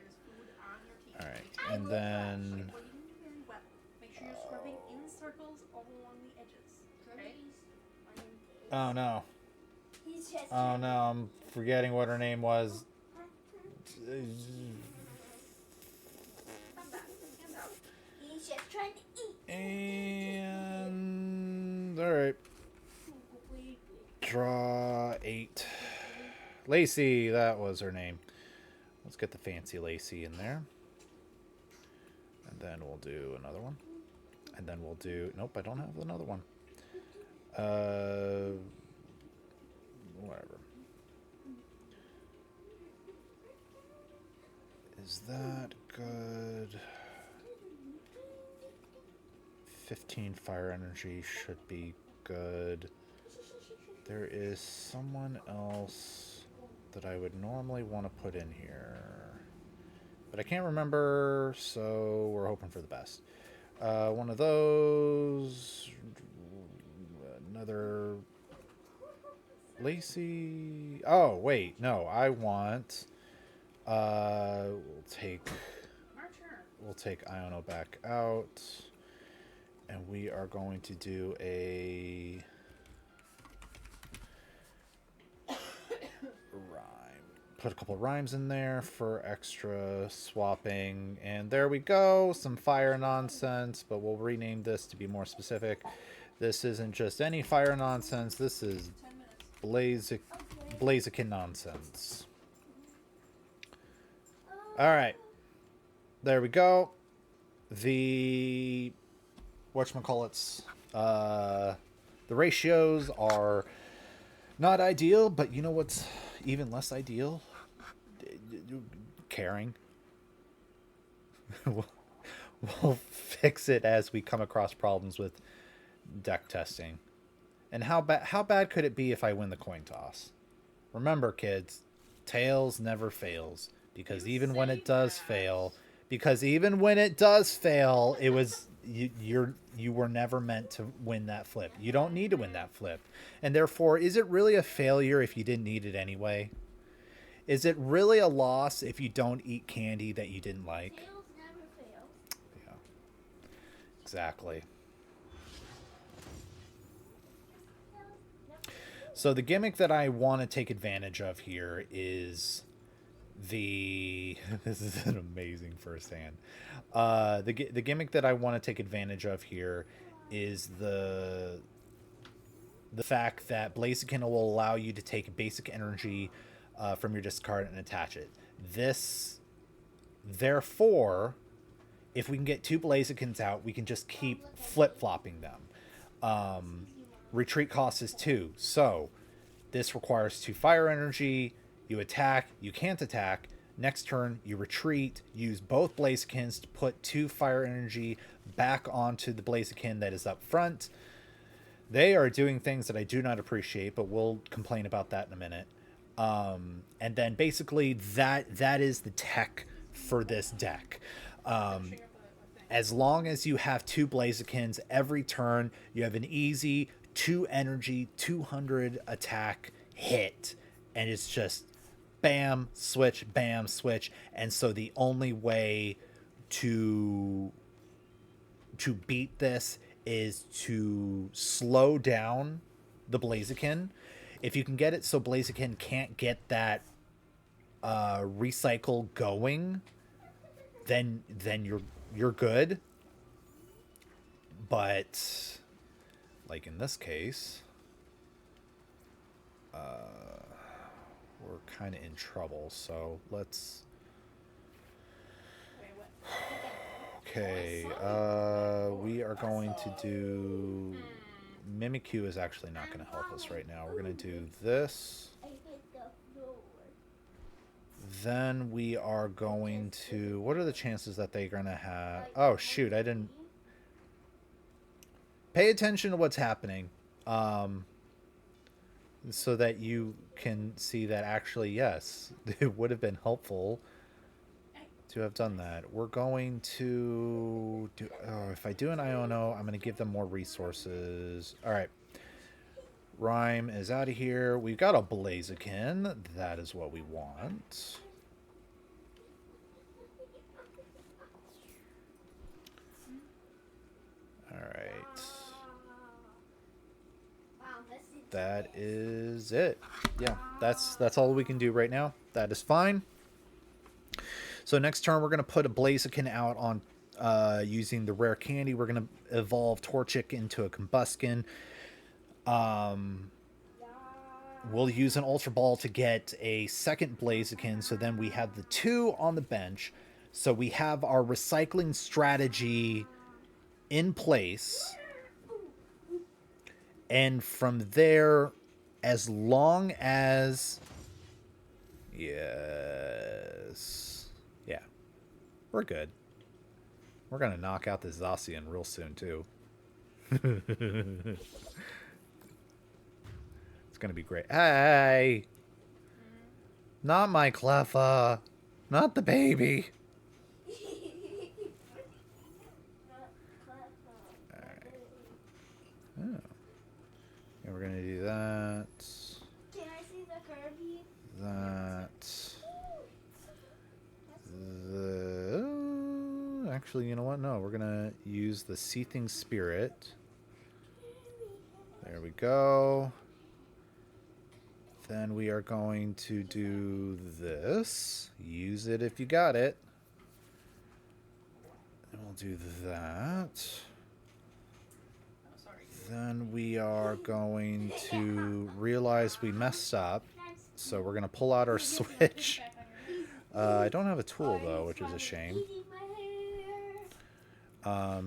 Alright. And then. Well, you do very well. Make sure you're scrubbing in circles all along the edges. Okay? Oh no. Oh no, I'm forgetting what her name was. He's just trying to eat. And alright. Draw 8. Lacey, that was her name. Let's get the fancy Lacey in there. And then we'll do another one. And then we'll do... Nope, I don't have another one. Whatever. Is that good? 15 fire energy should be good. There is someone else that I would normally want to put in here. But I can't remember, so we're hoping for the best. One of those. Another. Lacey. Oh, wait. No, I want. We'll take. we'll take Iono back out. And we are going to do a rhyme. Put a couple rhymes in there for extra swapping. And there we go. Some fire nonsense, but we'll rename this to be more specific. This isn't just any fire nonsense. This is 10 minutes. Blaziken nonsense. Alright. There we go. The whatchamacallits, the ratios are not ideal, but you know what's even less ideal? Caring. We'll fix it as we come across problems with deck testing. And how bad could it be if I win the coin toss? Remember, kids, tails never fails, because even when it does fail, it was you were never meant to win that flip. You don't need to win that flip. And therefore, is it really a failure if you didn't need it anyway? Is it really a loss if you don't eat candy that you didn't like? Tails never fail. Yeah. Exactly. So the gimmick that I want to take advantage of here is the this is an amazing first hand. The gimmick that I want to take advantage of here is the fact that Blaziken will allow you to take basic energy from your discard and attach it. Therefore, if we can get 2 Blazikens out, we can just keep flip-flopping them. Retreat cost is 2, so this requires 2 fire energy. You attack, you can't attack. Next turn, you retreat, use both Blazikens to put 2 fire energy back onto the Blaziken that is up front. They are doing things that I do not appreciate, but we'll complain about that in a minute. And then basically that is the tech for this deck. As long as you have 2 Blazikens every turn, you have an easy 2 energy, 200 attack hit. And it's just bam, switch, bam, switch. And so the only way to beat this is to slow down the Blaziken. If you can get it so Blaziken can't get that recycle going, then you're good. But like in this case, we're kind of in trouble. So let's. Wait, what? Okay, we are going to do. Mimikyu is actually not going to help us right now. We're going to do this. I hit the floor. Then we are going to. What are the chances that they're going to have? Oh, shoot. I didn't. Pay attention to what's happening. So that you can see that actually, yes, it would have been helpful to have done that. We're going to do. Oh, if I do an Iono, I'm going to give them more resources. All right. Rhyme is out of here. We've got a Blaziken. That is what we want. All right. Wow, That is it. Yeah, that's all we can do right now. That is fine. So next turn, we're going to put a Blaziken out on using the rare candy. We're going to evolve Torchic into a Combuskin. We'll use an Ultra Ball to get a second Blaziken, so then we have the 2 on the bench. So we have our recycling strategy in place. And from there, as long as... Yes. Yeah. We're good. We're going to knock out this Zacian real soon, too. It's going to be great. Hey! Not my Cleffa. Not the baby. Oh. And we're going to do that. Can I see the Kirby? That. Actually, you know what? No, we're gonna use the Seething Spirit. There we go. Then we are going to do this. Use it if you got it. And we'll do that. Oh, sorry. Then we are going to realize we messed up. So we're going to pull out our switch. I don't have a tool, though, which is a shame.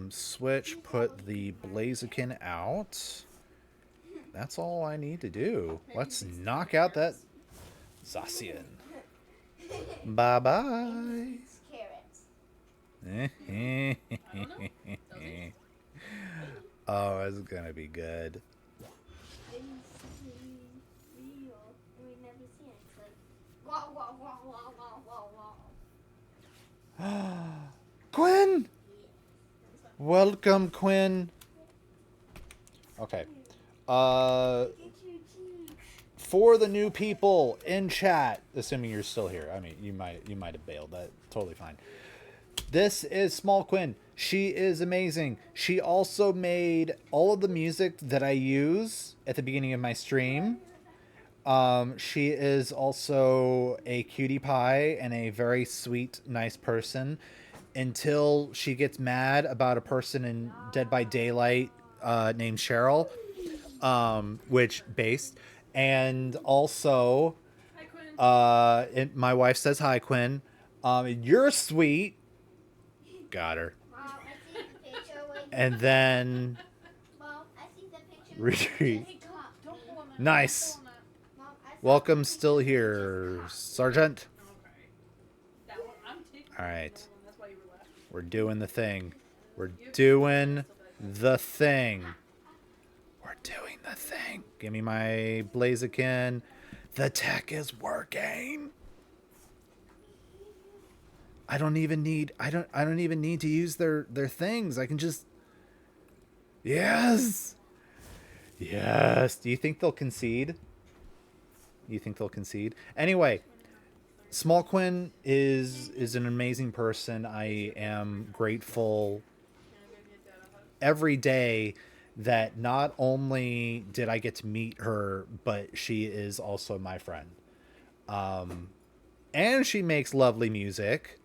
Switch, put the Blaziken out. That's all I need to do. Let's knock out that Zacian. Bye-bye. Oh, it's going to be good. Quinn! Welcome, Quinn. Okay. For the new people in chat, assuming you're still here. I mean, you might have bailed. That's totally fine. This is Small Quinn. She is amazing. She also made all of the music that I use at the beginning of my stream. She is also a cutie pie and a very sweet, nice person until she gets mad about a person in Dead by Daylight named Cheryl, which based. And also, Hi, Quinn. my wife says hi, Quinn. You're sweet. Got her. Mom, I see the picture. And then Mom, I see the picture. retreat. Hey, don't pull on that. Nice. Don't pull on that. Mom, I saw Welcome, the still picture. here, Sergeant. Okay. That one, I'm taking All right. that one. That's why you were left. We're doing the thing. We're doing the thing. We're doing the thing. Give me my Blaziken. The tech is working. I don't even need to use their things. I can just Yes. Yes. Do you think they'll concede? You think they'll concede? Anyway, Small Quinn is an amazing person. I am grateful every day that not only did I get to meet her, but she is also my friend. And she makes lovely music.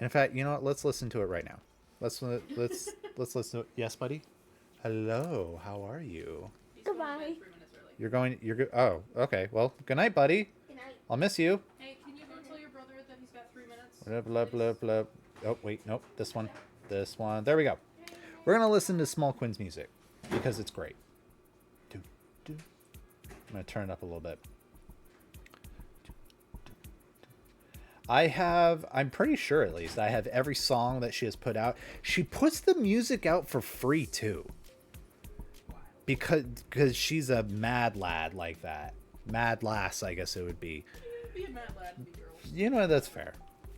And in fact, you know what? Let's listen to it right now. Let's listen to it. Yes, buddy. Hello. How are you? Goodbye. You're good. Oh, okay. Well, good night, buddy. Good night. I'll miss you. Hey, can you go tell your brother that he's got 3 minutes? Blah, blah, blah, blah. Oh, wait. Nope. This one. This one. There we go. We're going to listen to Small Quinn's music because it's great. I'm going to turn it up a little bit. I'm pretty sure at least, I have every song that she has put out. She puts the music out for free too. Because she's a mad lad like that. Mad lass, I guess it would be. Be a mad lad and be girls. You know, that's fair.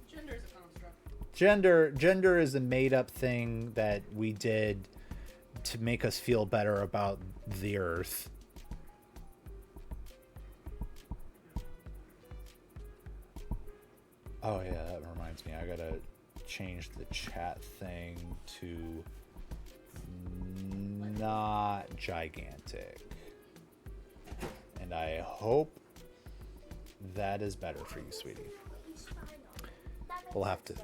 Gender is a construct. Gender is a made up thing that we did to make us feel better about the earth. Oh yeah, that reminds me. I gotta change the chat thing to not gigantic. And I hope that is better for you, sweetie. We'll have to.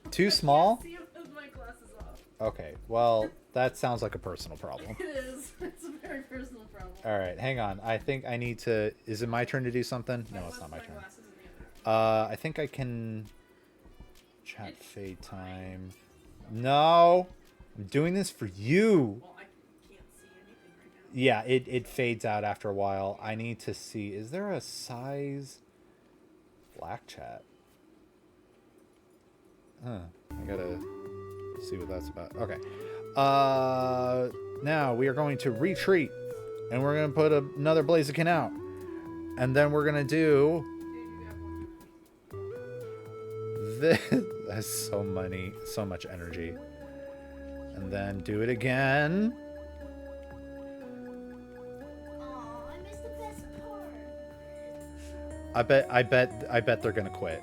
Too small? See if my glasses off. Okay, well, that sounds like a personal problem. It is. It's a very personal problem. All right, hang on. I think I need to. Is it my turn to do something? No, it's not my turn. Glasses in the other. I think I can. Chat fade time. No, I'm doing this for you. Well, I can't see anything right now. Yeah, it fades out after a while. I need to see. Is there a size black chat? Huh. I gotta see what that's about. Okay. Now we are going to retreat, and we're gonna put another Blaziken out, and then we're gonna do this. That's so much energy, and then do it again. Aw, I missed the best part. I bet they're gonna quit,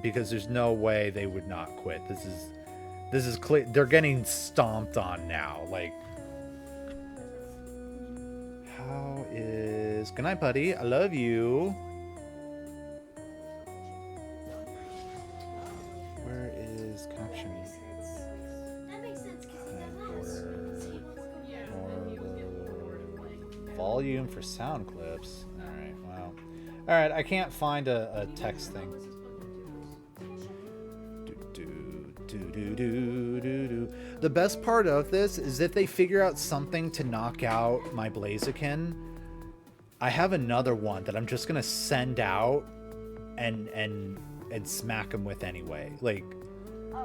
because there's no way they would not quit. This is This is clear. They're getting stomped on now. Like, how is... Good night, buddy. I love you. Where is caption? That makes sense because Volume for sound clips. Alright, wow. Alright, I can't find a text thing. The best part of this is if they figure out something to knock out my Blaziken, I have another one that I'm just gonna send out and smack them with anyway. Like,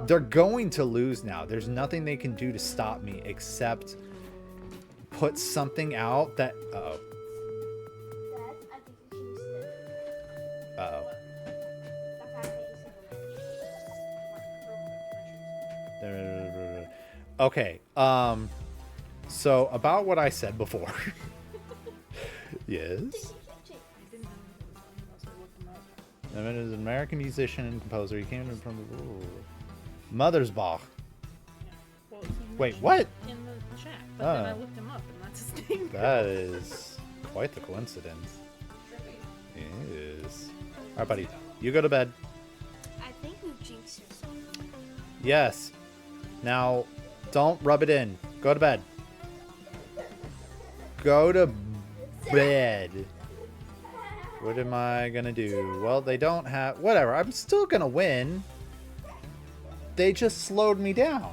they're going to lose now. There's nothing they can do to stop me except put something out that... Uh-oh. Dad, I think you should use the Uh-oh. fact that you said Okay, so about what I said before. Yes. Nevin is an American musician and composer. He came from Mothersbach. Well, Wait, what? in the chat, but then I looked him up, and that's his name. That is quite the coincidence. It is. All right, buddy, you go to bed. I think we jinxed ourselves. Yes. Now, don't rub it in. Go to bed. Go to bed. What am I gonna do? Well, they don't have... Whatever, I'm still gonna win. They just slowed me down.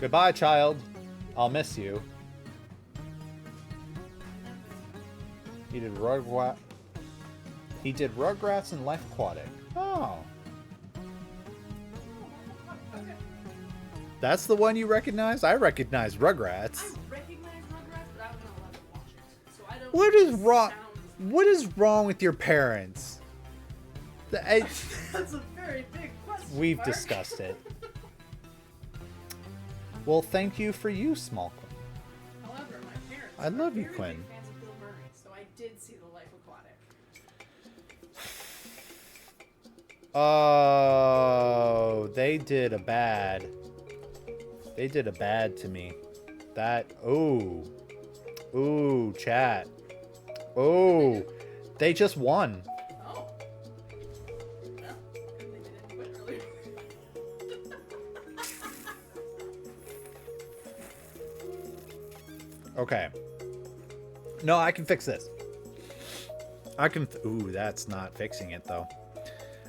Goodbye, child. I'll miss you. He did Rugrats and Life Aquatic. Oh. That's the one you recognize? I recognize Rugrats. I recognize Rugrats, but I was not allowed to watch it, so I don't. What is know wrong? sounds- What is wrong with your parents? That's a very big question. We've Mark. discussed it. Well, thank you for you, small Quinn. However, my parents. I love you, are very Quinn. big fans of Bill Murray, so I did see the Life Aquatic. Oh, they did a bad. They did a bad to me. That, ooh. Ooh, chat. Ooh. They just won. Oh. Well, good thing they didn't quit earlier. Okay. No, I can fix this. I can... Ooh, that's not fixing it, though.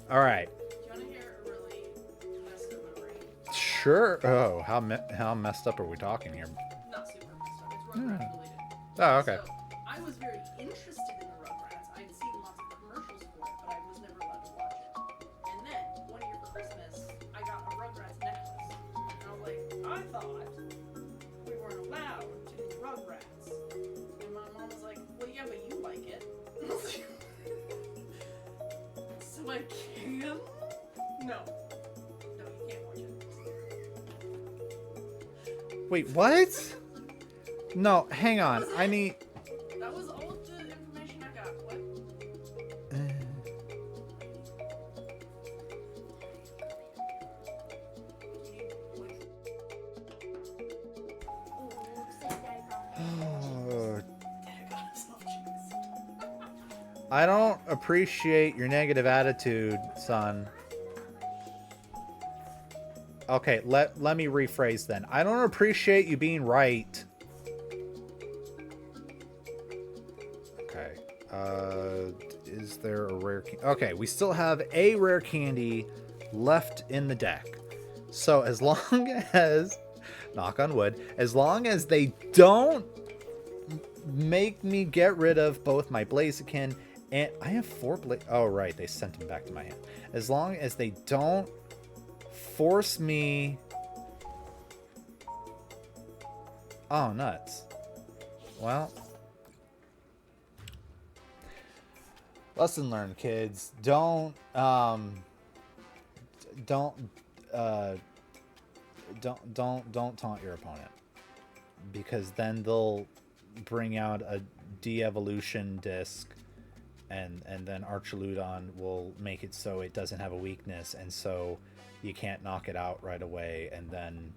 All right. Do you want to hear a really messed up memory? Sure. Oh, how messed up are we talking here? Not super messed up. It's Rugrats related. Oh, okay. So, I was very interested in the Rugrats. I'd seen lots of commercials for it, but I was never allowed to watch it. And then, one year for Christmas, I got a Rugrats necklace. And I was like, I thought we weren't allowed to do Rugrats. And my mom was like, well, yeah, but you like it. And I was like, so I can? No. No, you can't watch it. Wait, what? No, hang on. I need... That was all of the information I got. What? Ooh, say Daddy found Oh, Dad got himself jinxed. I don't appreciate your negative attitude, son. Okay, let me rephrase then. I don't appreciate you being right. Okay. Is there a rare... Okay, we still have a rare candy left in the deck. So as long as... Knock on wood. As long as they don't make me get rid of both my Blaziken and... I have 4 Oh, right. They sent him back to my hand. As long as they don't force me... Oh, nuts. Well... Lesson learned, kids. Don't taunt your opponent, because then they'll bring out a de-evolution disc and then Archaludon will make it so it doesn't have a weakness, and so you can't knock it out right away, and then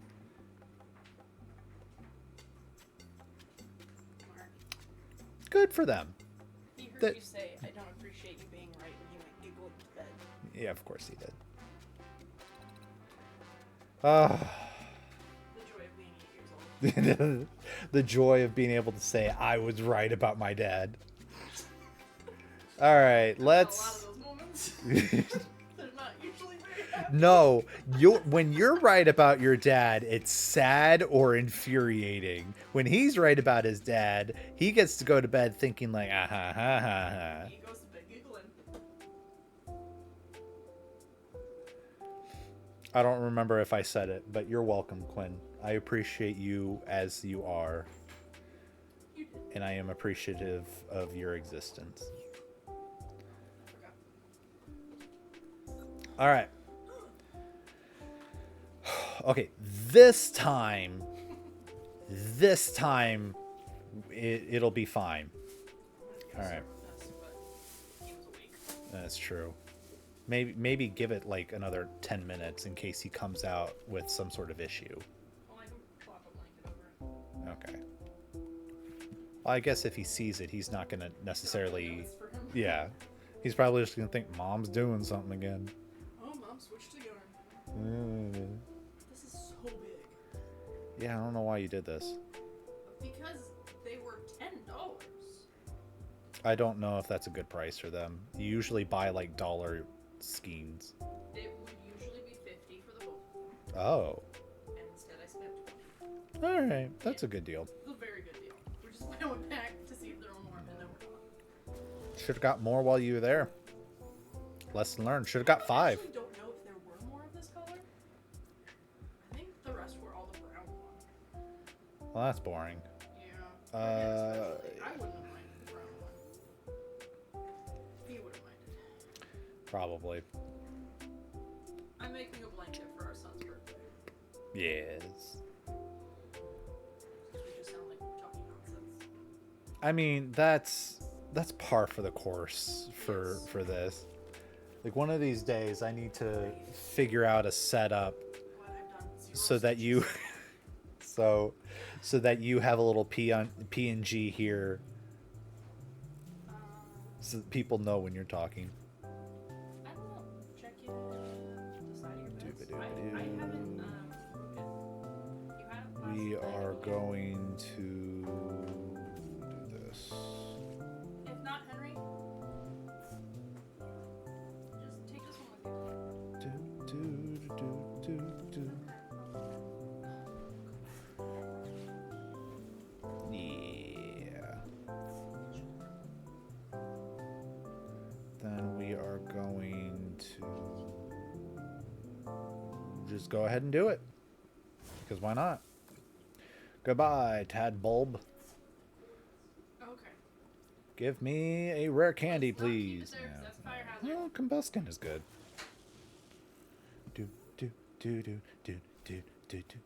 Mark, good for them. he heard That- you say, "I don't appreciate you being right," and he went giggling to bed. Yeah, of course he did. Ah. The joy of being 8 years old. The joy of being able to say I was right about my dad. All right, let's. A lot of those moments. They're not usually very happy. No, when you're right about your dad, it's sad or infuriating. When he's right about his dad, he gets to go to bed thinking like, ah ha ha ha ha. He goes to bed giggling. I don't remember if I said it, but you're welcome, Quinn. I appreciate you as you are, You did. and I am appreciative of your existence. Forgot. All right. Okay, this time it'll be fine. All right. He was awake. That's true. Maybe give it like another 10 minutes in case he comes out with some sort of issue. Well, I can plop a blanket over it. Okay. Well, I guess if he sees it, he's not going to necessarily... It's for him. Yeah. He's probably just going to think, Mom's doing something again. Oh, Mom switched to yarn. This is so big. Yeah, I don't know why you did this. Because they were $10. I don't know if that's a good price for them. You usually buy like dollar skeins. It would usually be 50 for the both of them, Oh. and instead I spent 20. Alright, that's a good deal. It's a very good deal. Which is why I went back to see if there were more, and there were not. Should have got more while you were there. Lesson learned. Should have got 5. I actually don't know if there were more of this color. I think the rest were all the brown one. Well, that's boring. Yeah. Uh, Especially, I wouldn't have minded the brown one. He would have minded. Probably. I'm making a blanket for our son's birthday. Yes. We just sound like we're talking nonsense. I mean, that's par for the course for this. Like one of these days, I need to figure out a setup Glad I've done 0 so that you, so that you have a little PNG here, so that people know when you're talking. I don't know. Check it. Decide your best. Doobadoo-doo. I haven't. You had a class We that are you- going to do this. If not, Henry, just take this one with you. Do, do, do, do, do. Yeah. Then we are going to just go ahead and do it. Because why not? Goodbye, Tad Bulb. Okay. Give me a rare candy, Let's not keep it please. there, 'cause that's fire hazard. Well, combustion is good. Do do do do do do do do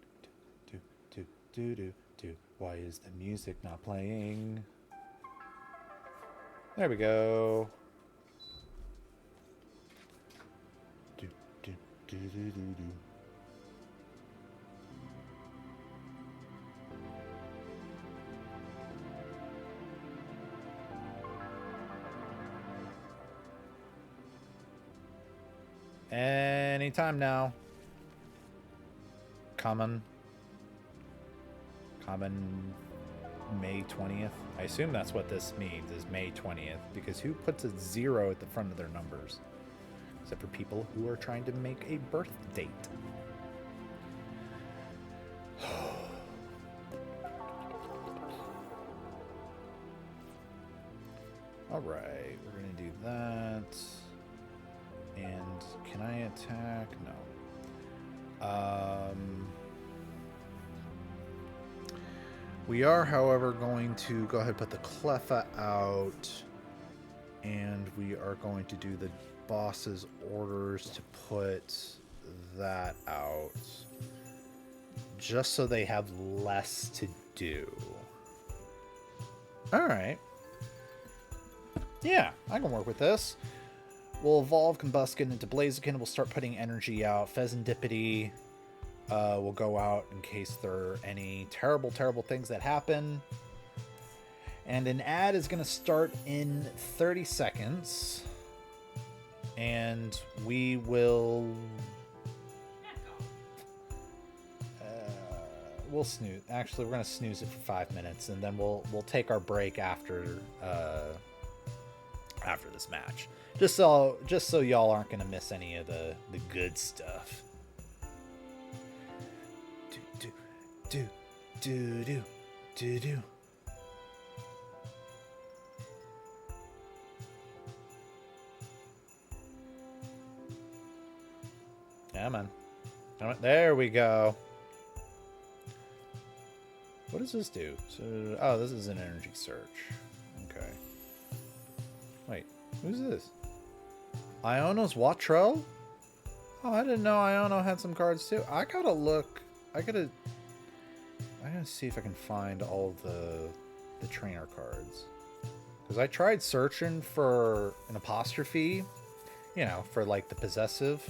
do do do do do. Why is the music not playing? There we go. Do do do do do do. Anytime now. Common May 20th. I assume that's what this means, is May 20th, because who puts a 0 at the front of their numbers? Except for people who are trying to make a birth date. Alright, we're gonna do that. And can I attack? No. We are, however, going to go ahead and put the Cleffa out. And we are going to do the boss's orders to put that out. Just so they have less to do. Alright. Yeah, I can work with this. We'll evolve Combuskin into Blaziken. We'll start putting energy out. Pheasantipity will go out in case there are any terrible, terrible things that happen. And an ad is going to start in 30 seconds. And we will... we'll snooze. Actually, we're going to snooze it for 5 minutes. And then we'll take our break after this match. Just so y'all aren't going to miss any of the good stuff. Do. Yeah, man. There we go. What does this do? So, oh, this is an energy search. Okay. Wait, who's this? Iono's Watro? Oh, I didn't know Iono had some cards too. I gotta look. I gotta see if I can find all the trainer cards. Because I tried searching for an apostrophe, you know, for like the possessive.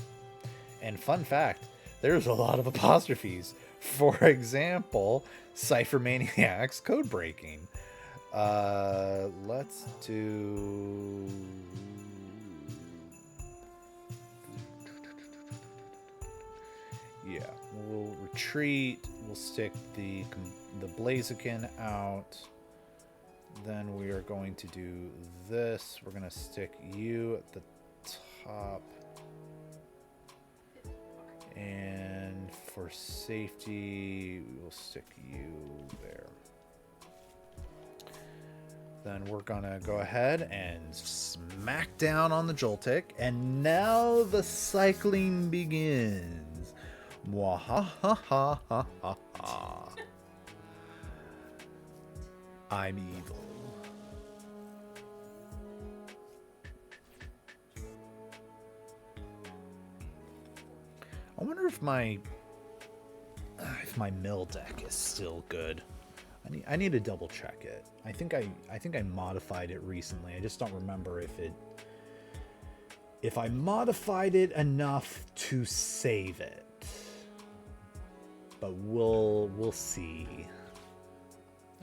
And fun fact, there's a lot of apostrophes. For example, Cypher Maniac's code breaking. Let's do... Yeah, we'll retreat. We'll stick the Blaziken out. Then we are going to do this. We're going to stick you at the top. And for safety, we will stick you there. Then we're going to go ahead and smack down on the Joltik. And now the cycling begins. Mwahahahaha. I'm evil. I wonder if my mill deck is still good. I need to double check it. I think I modified it recently. I just don't remember if I modified it enough to save it. But we'll see.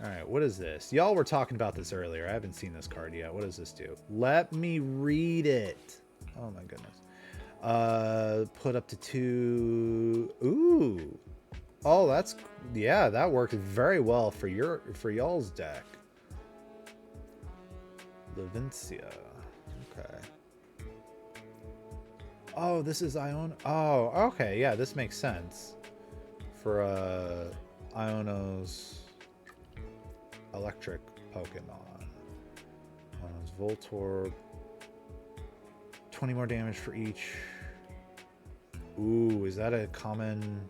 All right, what is this? Y'all were talking about this earlier. I haven't seen this card yet. What does this do? Let me read it. Oh my goodness. Put up to 2. Ooh. Oh, that's, yeah, that worked very well for y'all's deck. Levincia. Okay. Oh, this is Ion. Oh, okay. Yeah, this makes sense for Iono's electric Pokemon. Voltorb. 20 more damage for each. Ooh, is that a common?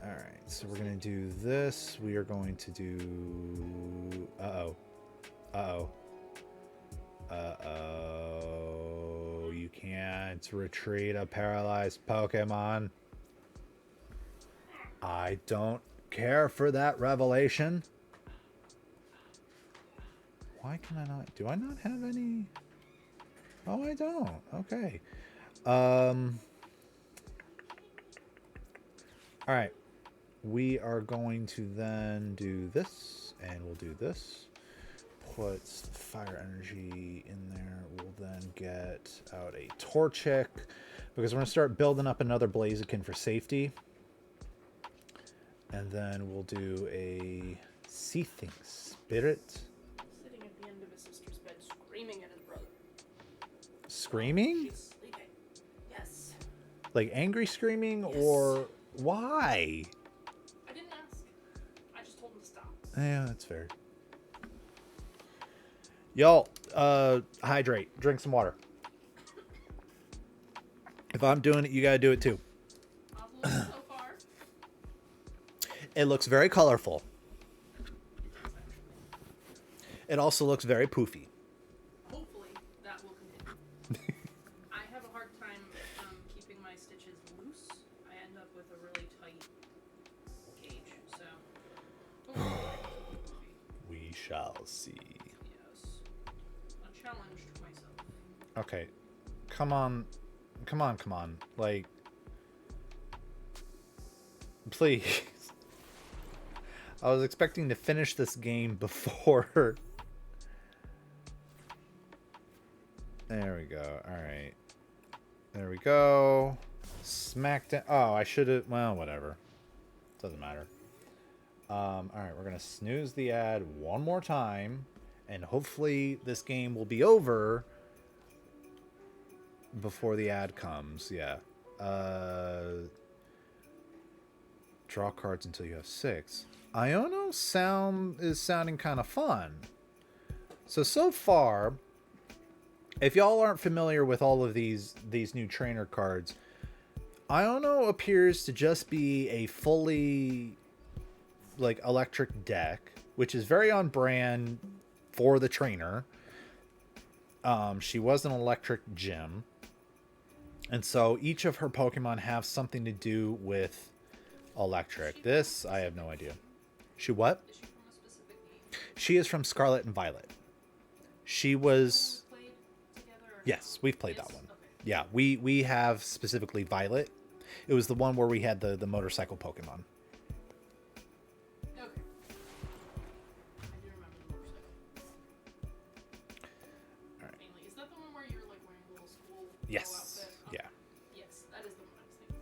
All right, so we're gonna do this. We are going to do. Uh-oh. You can't retreat a paralyzed Pokemon. I don't care for that revelation. Why can I not? Do I not have any? Oh, I don't. Okay. All right. We are going to then do this, and we'll do this. Put fire energy in there. We'll then get out a Torchic, because we're going to start building up another Blaziken for safety. And then we'll do a Seething Spirit. Sitting at the end of his sister's bed, screaming at his brother. Screaming? She's sleeping. Yes. Like angry screaming, Yes. or why? I didn't ask. I just told him to stop. Yeah, that's fair. Y'all, hydrate. Drink some water. If I'm doing it, you gotta do it too. So far. It looks very colorful. It also looks very poofy. Hopefully, that will continue. I have a hard time keeping my stitches loose. I end up with a really tight shall see. Yes. I challenged myself. Okay. Come on. Come on, come on. Like, please. I was expecting to finish this game before. There we go. Alright. There we go. Smackdown. Oh, I should have. Well, whatever. Doesn't matter. Alright, we're going to snooze the ad one more time. And hopefully this game will be over before the ad comes. Yeah. Draw cards until you have 6. Iono is sounding kind of fun. So far, if y'all aren't familiar with all of these new trainer cards, Iono appears to just be a fully like electric deck, which is very on brand for the trainer. She was an electric gym, and so each of her Pokemon have something to do with electric. This I have no idea. She what? Is she from a specific game? She is from Scarlet and Violet. She was. Played together? Or Yes, we've played Yes? that one. Okay. Yeah, we have specifically Violet. It was the one where we had the motorcycle Pokemon. Okay. I do remember the motorcycle. Alright. Mainly. Is that the one where you're like wearing a little school Yes. outfit? Yeah. Yes, that is the one I was thinking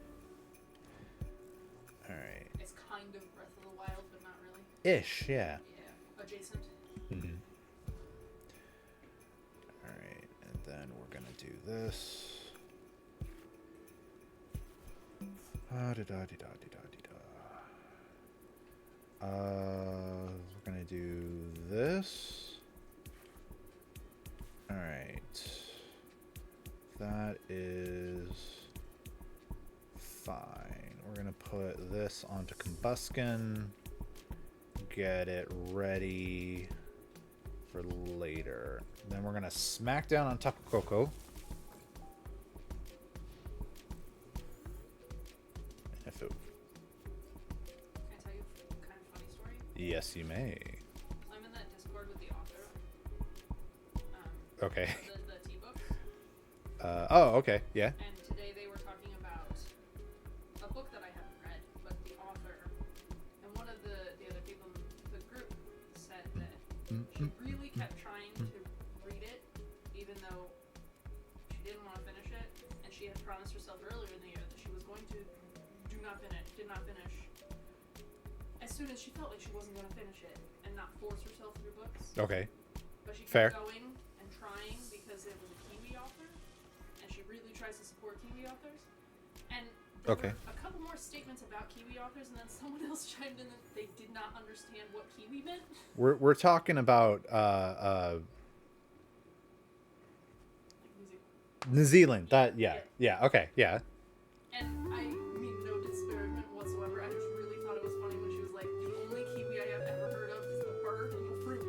of. Alright. It's kind of Breath of the Wild, but not really. Ish, yeah. Yeah. Adjacent. Mm-hmm. Alright, and then we're gonna do this. We're gonna do this. Alright. That is fine. We're gonna put this onto Combuskin. Get it ready for later. Then we're gonna smack down on Tapu Koko. If it, Can I tell you a kind of funny story? yes, you may. I'm in that Discord with the author. Okay. The T-book. Oh, okay. Yeah. And today they were talking about a book that I haven't read, but the author. And one of the other people in the group said that she really kept trying to read it, even though she didn't want to finish it. And she had promised herself earlier in the year that she was going to did not finish. As soon as she felt like she wasn't going to finish it and not force herself through books. Okay. But she kept Fair. going and trying because it was a Kiwi author, and she really tries to support Kiwi authors. And there Okay. were a couple more statements about Kiwi authors, and then someone else chimed in that they did not understand what Kiwi meant. We're talking about Like New Zealand. That yeah. Okay, yeah. And I mean no disparagement whatsoever. I just really thought it was funny when she was like, the only Kiwi I have ever heard of is the bird and the fruit.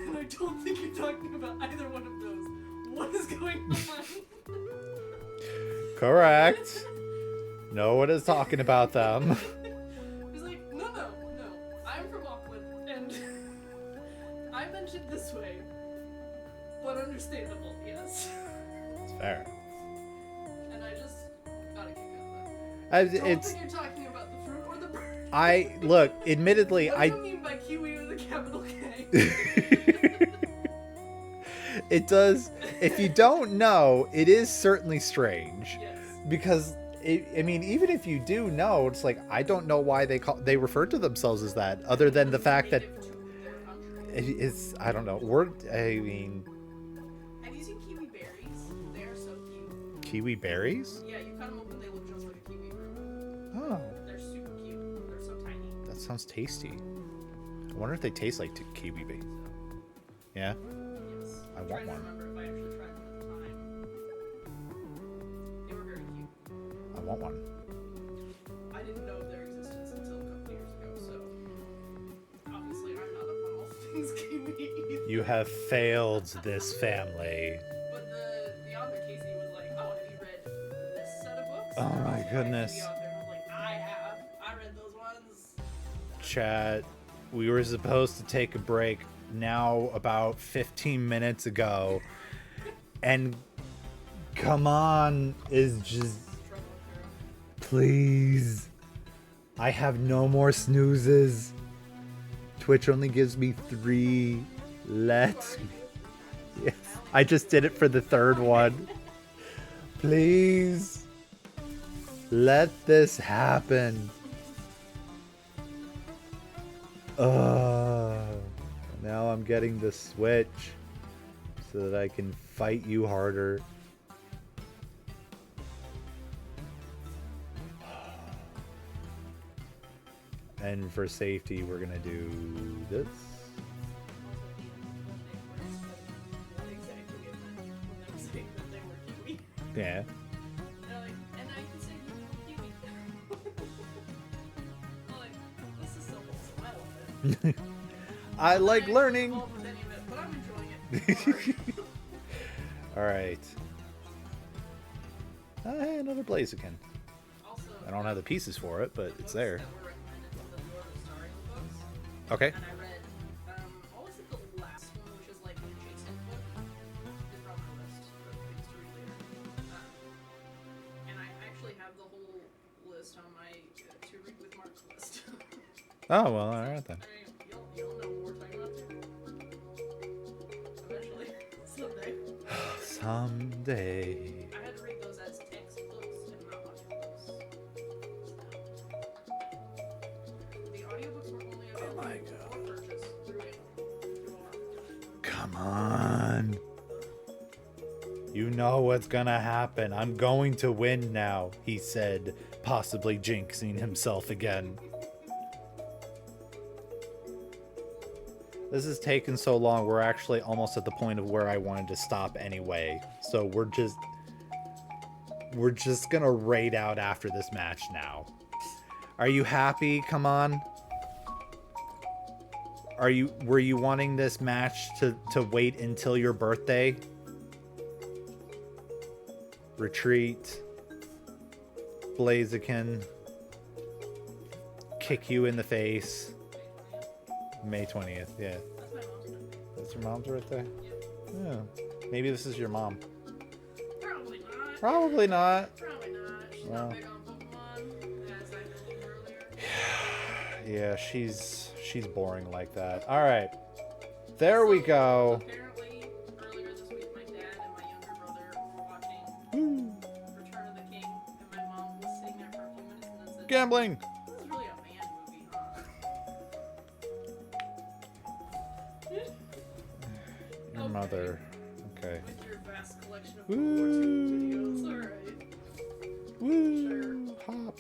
And I don't think you're talking about either one of those. What is going on? Correct. No one is talking about them. He's like, no. I'm from Auckland, and I mentioned this way, but understandable, yes. It's fair. And I just got a kick out of that. Don't It's think you're talking about the fruit or the bird. I look. Admittedly, What do you mean by Kiwi with a capital K? It does. If you don't know, it is certainly strange Yes. because I mean, even if you do know, it's like I don't know why they refer to themselves as that, other than the fact that Native to their country. it's I don't know. I mean, Have you seen kiwi berries? They are so cute. kiwi berries. Yeah, you cut them open, they look just like a kiwi fruit. Oh, They're super cute. They're so tiny. that sounds tasty. I wonder if they taste like kiwi berries. Yeah, Yes. I I'm want trying to one. remember if I actually tried them at the time. They were very cute. I want one. I didn't know of their existence until a couple years ago, so obviously I'm not up on all things kiwi either. You have failed this family. But the author Casey was like, "Oh, have you read this set of books?" Oh my Like, goodness. the author, and I was like, "I have. I read those ones." Chat. We were supposed to take a break now about 15 minutes ago, and come on is just, please. I have no more snoozes. Twitch only gives me 3. Let me. Yes, I just did it for the 3rd one. Please. Let this happen. Now I'm getting the Switch so that I can fight you harder. And for safety, we're gonna do this. Yeah. And I can say Kiwi. Like, this is so wholesome. I love it. I like learning. I'm not involved with any of it, but I'm enjoying it. All right. Hey, another Blaziken. Also, I don't have the pieces for it, but it's there. that were recommended from the Lord of the Starring books, Okay. and I read all except the last one, which is like an adjacent book. It's on my list of things to read later. And I actually have the whole list on my to read with Mark's list. Oh well, all right then. I mean, you'll know what we're talking about too. Eventually, someday. Someday. I had to read those as textbooks and not audiobooks. The audiobooks were only available my for purchase through Amazon. Come on. You know what's gonna happen. I'm going to win now, he said, possibly jinxing himself again. This has taken so long, we're actually almost at the point of where I wanted to stop anyway. So we're just gonna raid out after this match now. Are you happy? Come on. Were you wanting this match to wait until your birthday? Retreat. Blaziken. Kick you in the face. May 20th, yeah. That's That's my mom's birthday. your mom's birthday? Yeah. Maybe this is your mom. Probably not. Probably not. Probably not. She's Well. not big on Pokemon, as I mentioned earlier. Yeah, she's boring like that. All right. There we go. Apparently, earlier this week, my dad and my younger brother were watching Return of the King, and my mom was sitting there for a few minutes and then said, Gambling. "This is really a man movie, huh?" Your Okay. mother. Okay. With your vast collection of World War II videos, alright. Woo. Hop.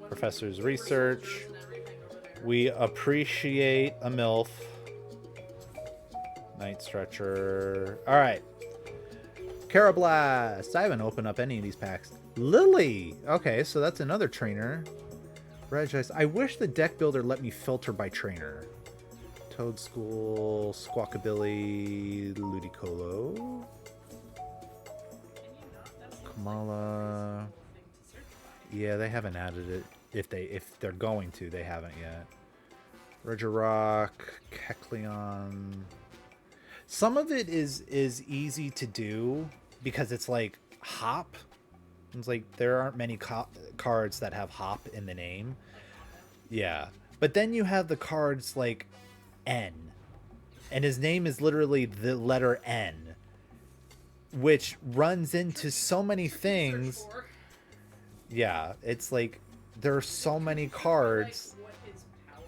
Professor's research. And everything over there. We appreciate a MILF. Night Stretcher. Alright. Carablast. I haven't opened up any of these packs. Lily. Okay, so that's another trainer. Regice. I wish the deck builder let me filter by trainer. Toadschool. Squawkabilly. Ludicolo. Can you not? That seems Kamala. like a thing to search by. Yeah, they haven't added it. If they're going to, they haven't yet. Regirock, Kecleon. Some of it is easy to do because it's like hop. It's like there aren't many cards that have hop in the name. Yeah, but then you have the cards like N, and his name is literally the letter N, which runs into so many things. Search for. Yeah, it's like there are so many cards. Like what his power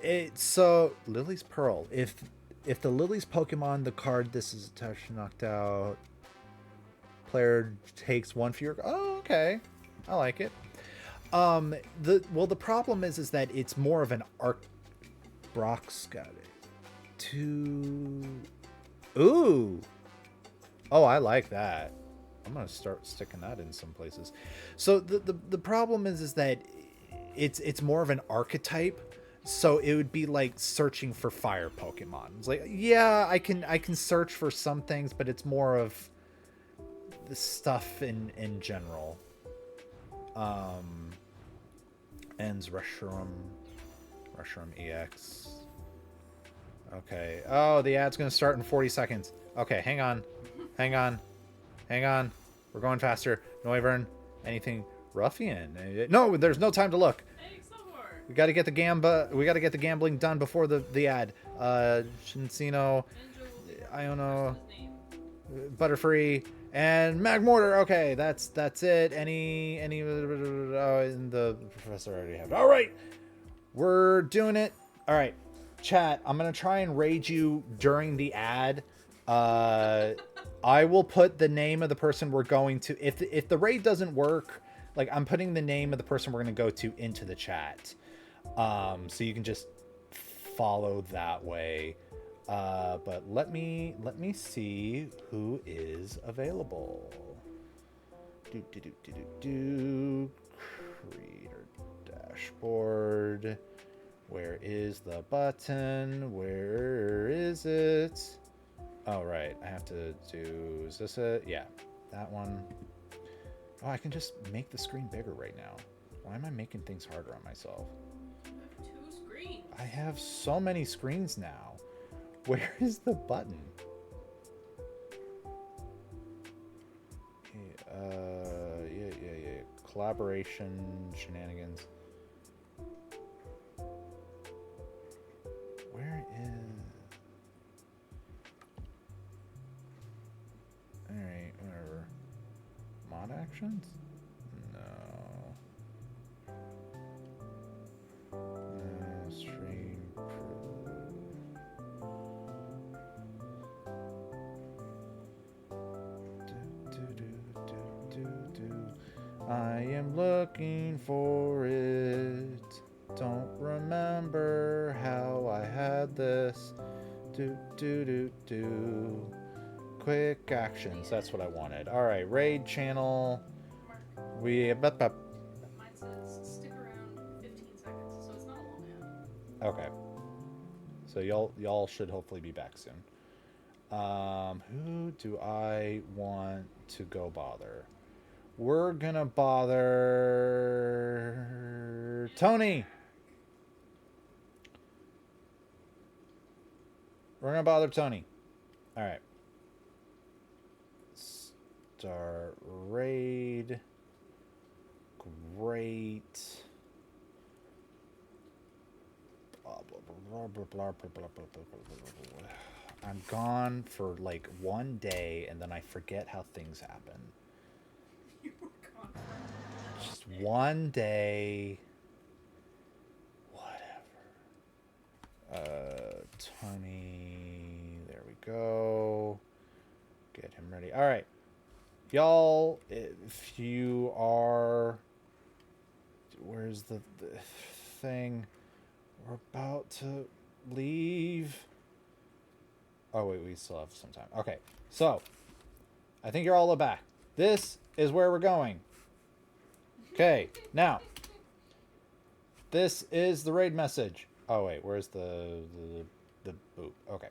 is? It's so Lily's Pearl. If the Lily's Pokemon, the card this is touch knocked out. Player takes one for your. Oh, okay, I like it. The problem is that it's more of an arc. Brock's got it. Two. Ooh. Oh, I like that. I'm gonna start sticking that in some places. So the problem is that it's more of an archetype. So it would be like searching for fire Pokemon. It's like, yeah, I can search for some things, but it's more of the stuff in general. Ends Reshiram EX. Okay. Oh, the ad's going to start in 40 seconds. Okay, hang on. Hang on. Hang on. We're going faster. Noivern. Anything? Ruffian. No, there's no time to look. Hey, Silver. We got to get the gambling done before the ad. Shinsino, Iono, Butterfree, and Magmortar. Okay, that's it. Any and the professor already have it. All right. We're doing it. All right. Chat, I'm going to try and raid you during the ad. I will put the name of the person we're going to. If the raid doesn't work, like, I'm putting the name of the person we're going to go to into the chat. So you can just follow that way. But let me see who is available. Creator dashboard. Where is the button? Where is it? Oh, right. I have to do... Is this it? Yeah. That one. Oh, I can just make the screen bigger right now. Why am I making things harder on myself? You have 2 screens. I have so many screens now. Where is the button? Yeah. Collaboration, shenanigans. Where is... Alright, whatever. Mod actions? No. No, stream. I am looking for it. Don't remember how I had this. Quick actions. That's what I wanted. All right, raid channel. Mark, We mine says stick around 15 seconds, so it's not a long ad. okay. So y'all should hopefully be back soon. Who do I want to go bother? We're gonna bother Tony. We're gonna bother Tony. All right. Start raid. Great. I'm gone for like 1 day and then I forget how things happen. You were gone for Just 1 day. Whatever. Tony. There we go. Get him ready. All right. Y'all, if you are... Where's the thing? We're about to leave. Oh, wait, we still have some time. Okay, so I think you're all back. This is where we're going. Okay, now this is the raid message. Oh wait, where's the boop? Okay,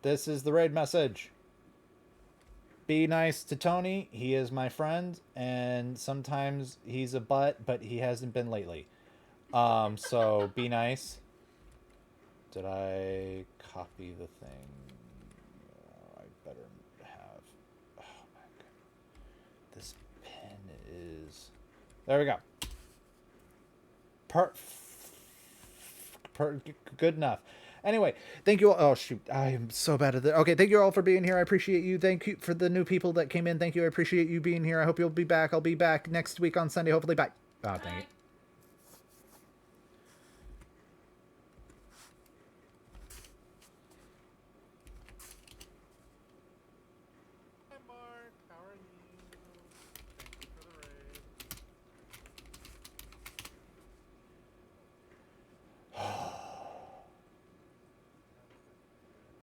this is the raid message. Be nice to Tony. He is my friend, and sometimes he's a butt, but he hasn't been lately. So be nice. Did I copy the thing? I better have. Oh my god. This pen is. There we go. Good enough. Anyway, thank you all. Oh shoot, I am so bad at that. Okay, thank you all for being here. I appreciate you. Thank you for the new people that came in. Thank you. I appreciate you being here. I hope you'll be back. I'll be back next week on Sunday. Hopefully, bye. Oh, dang it.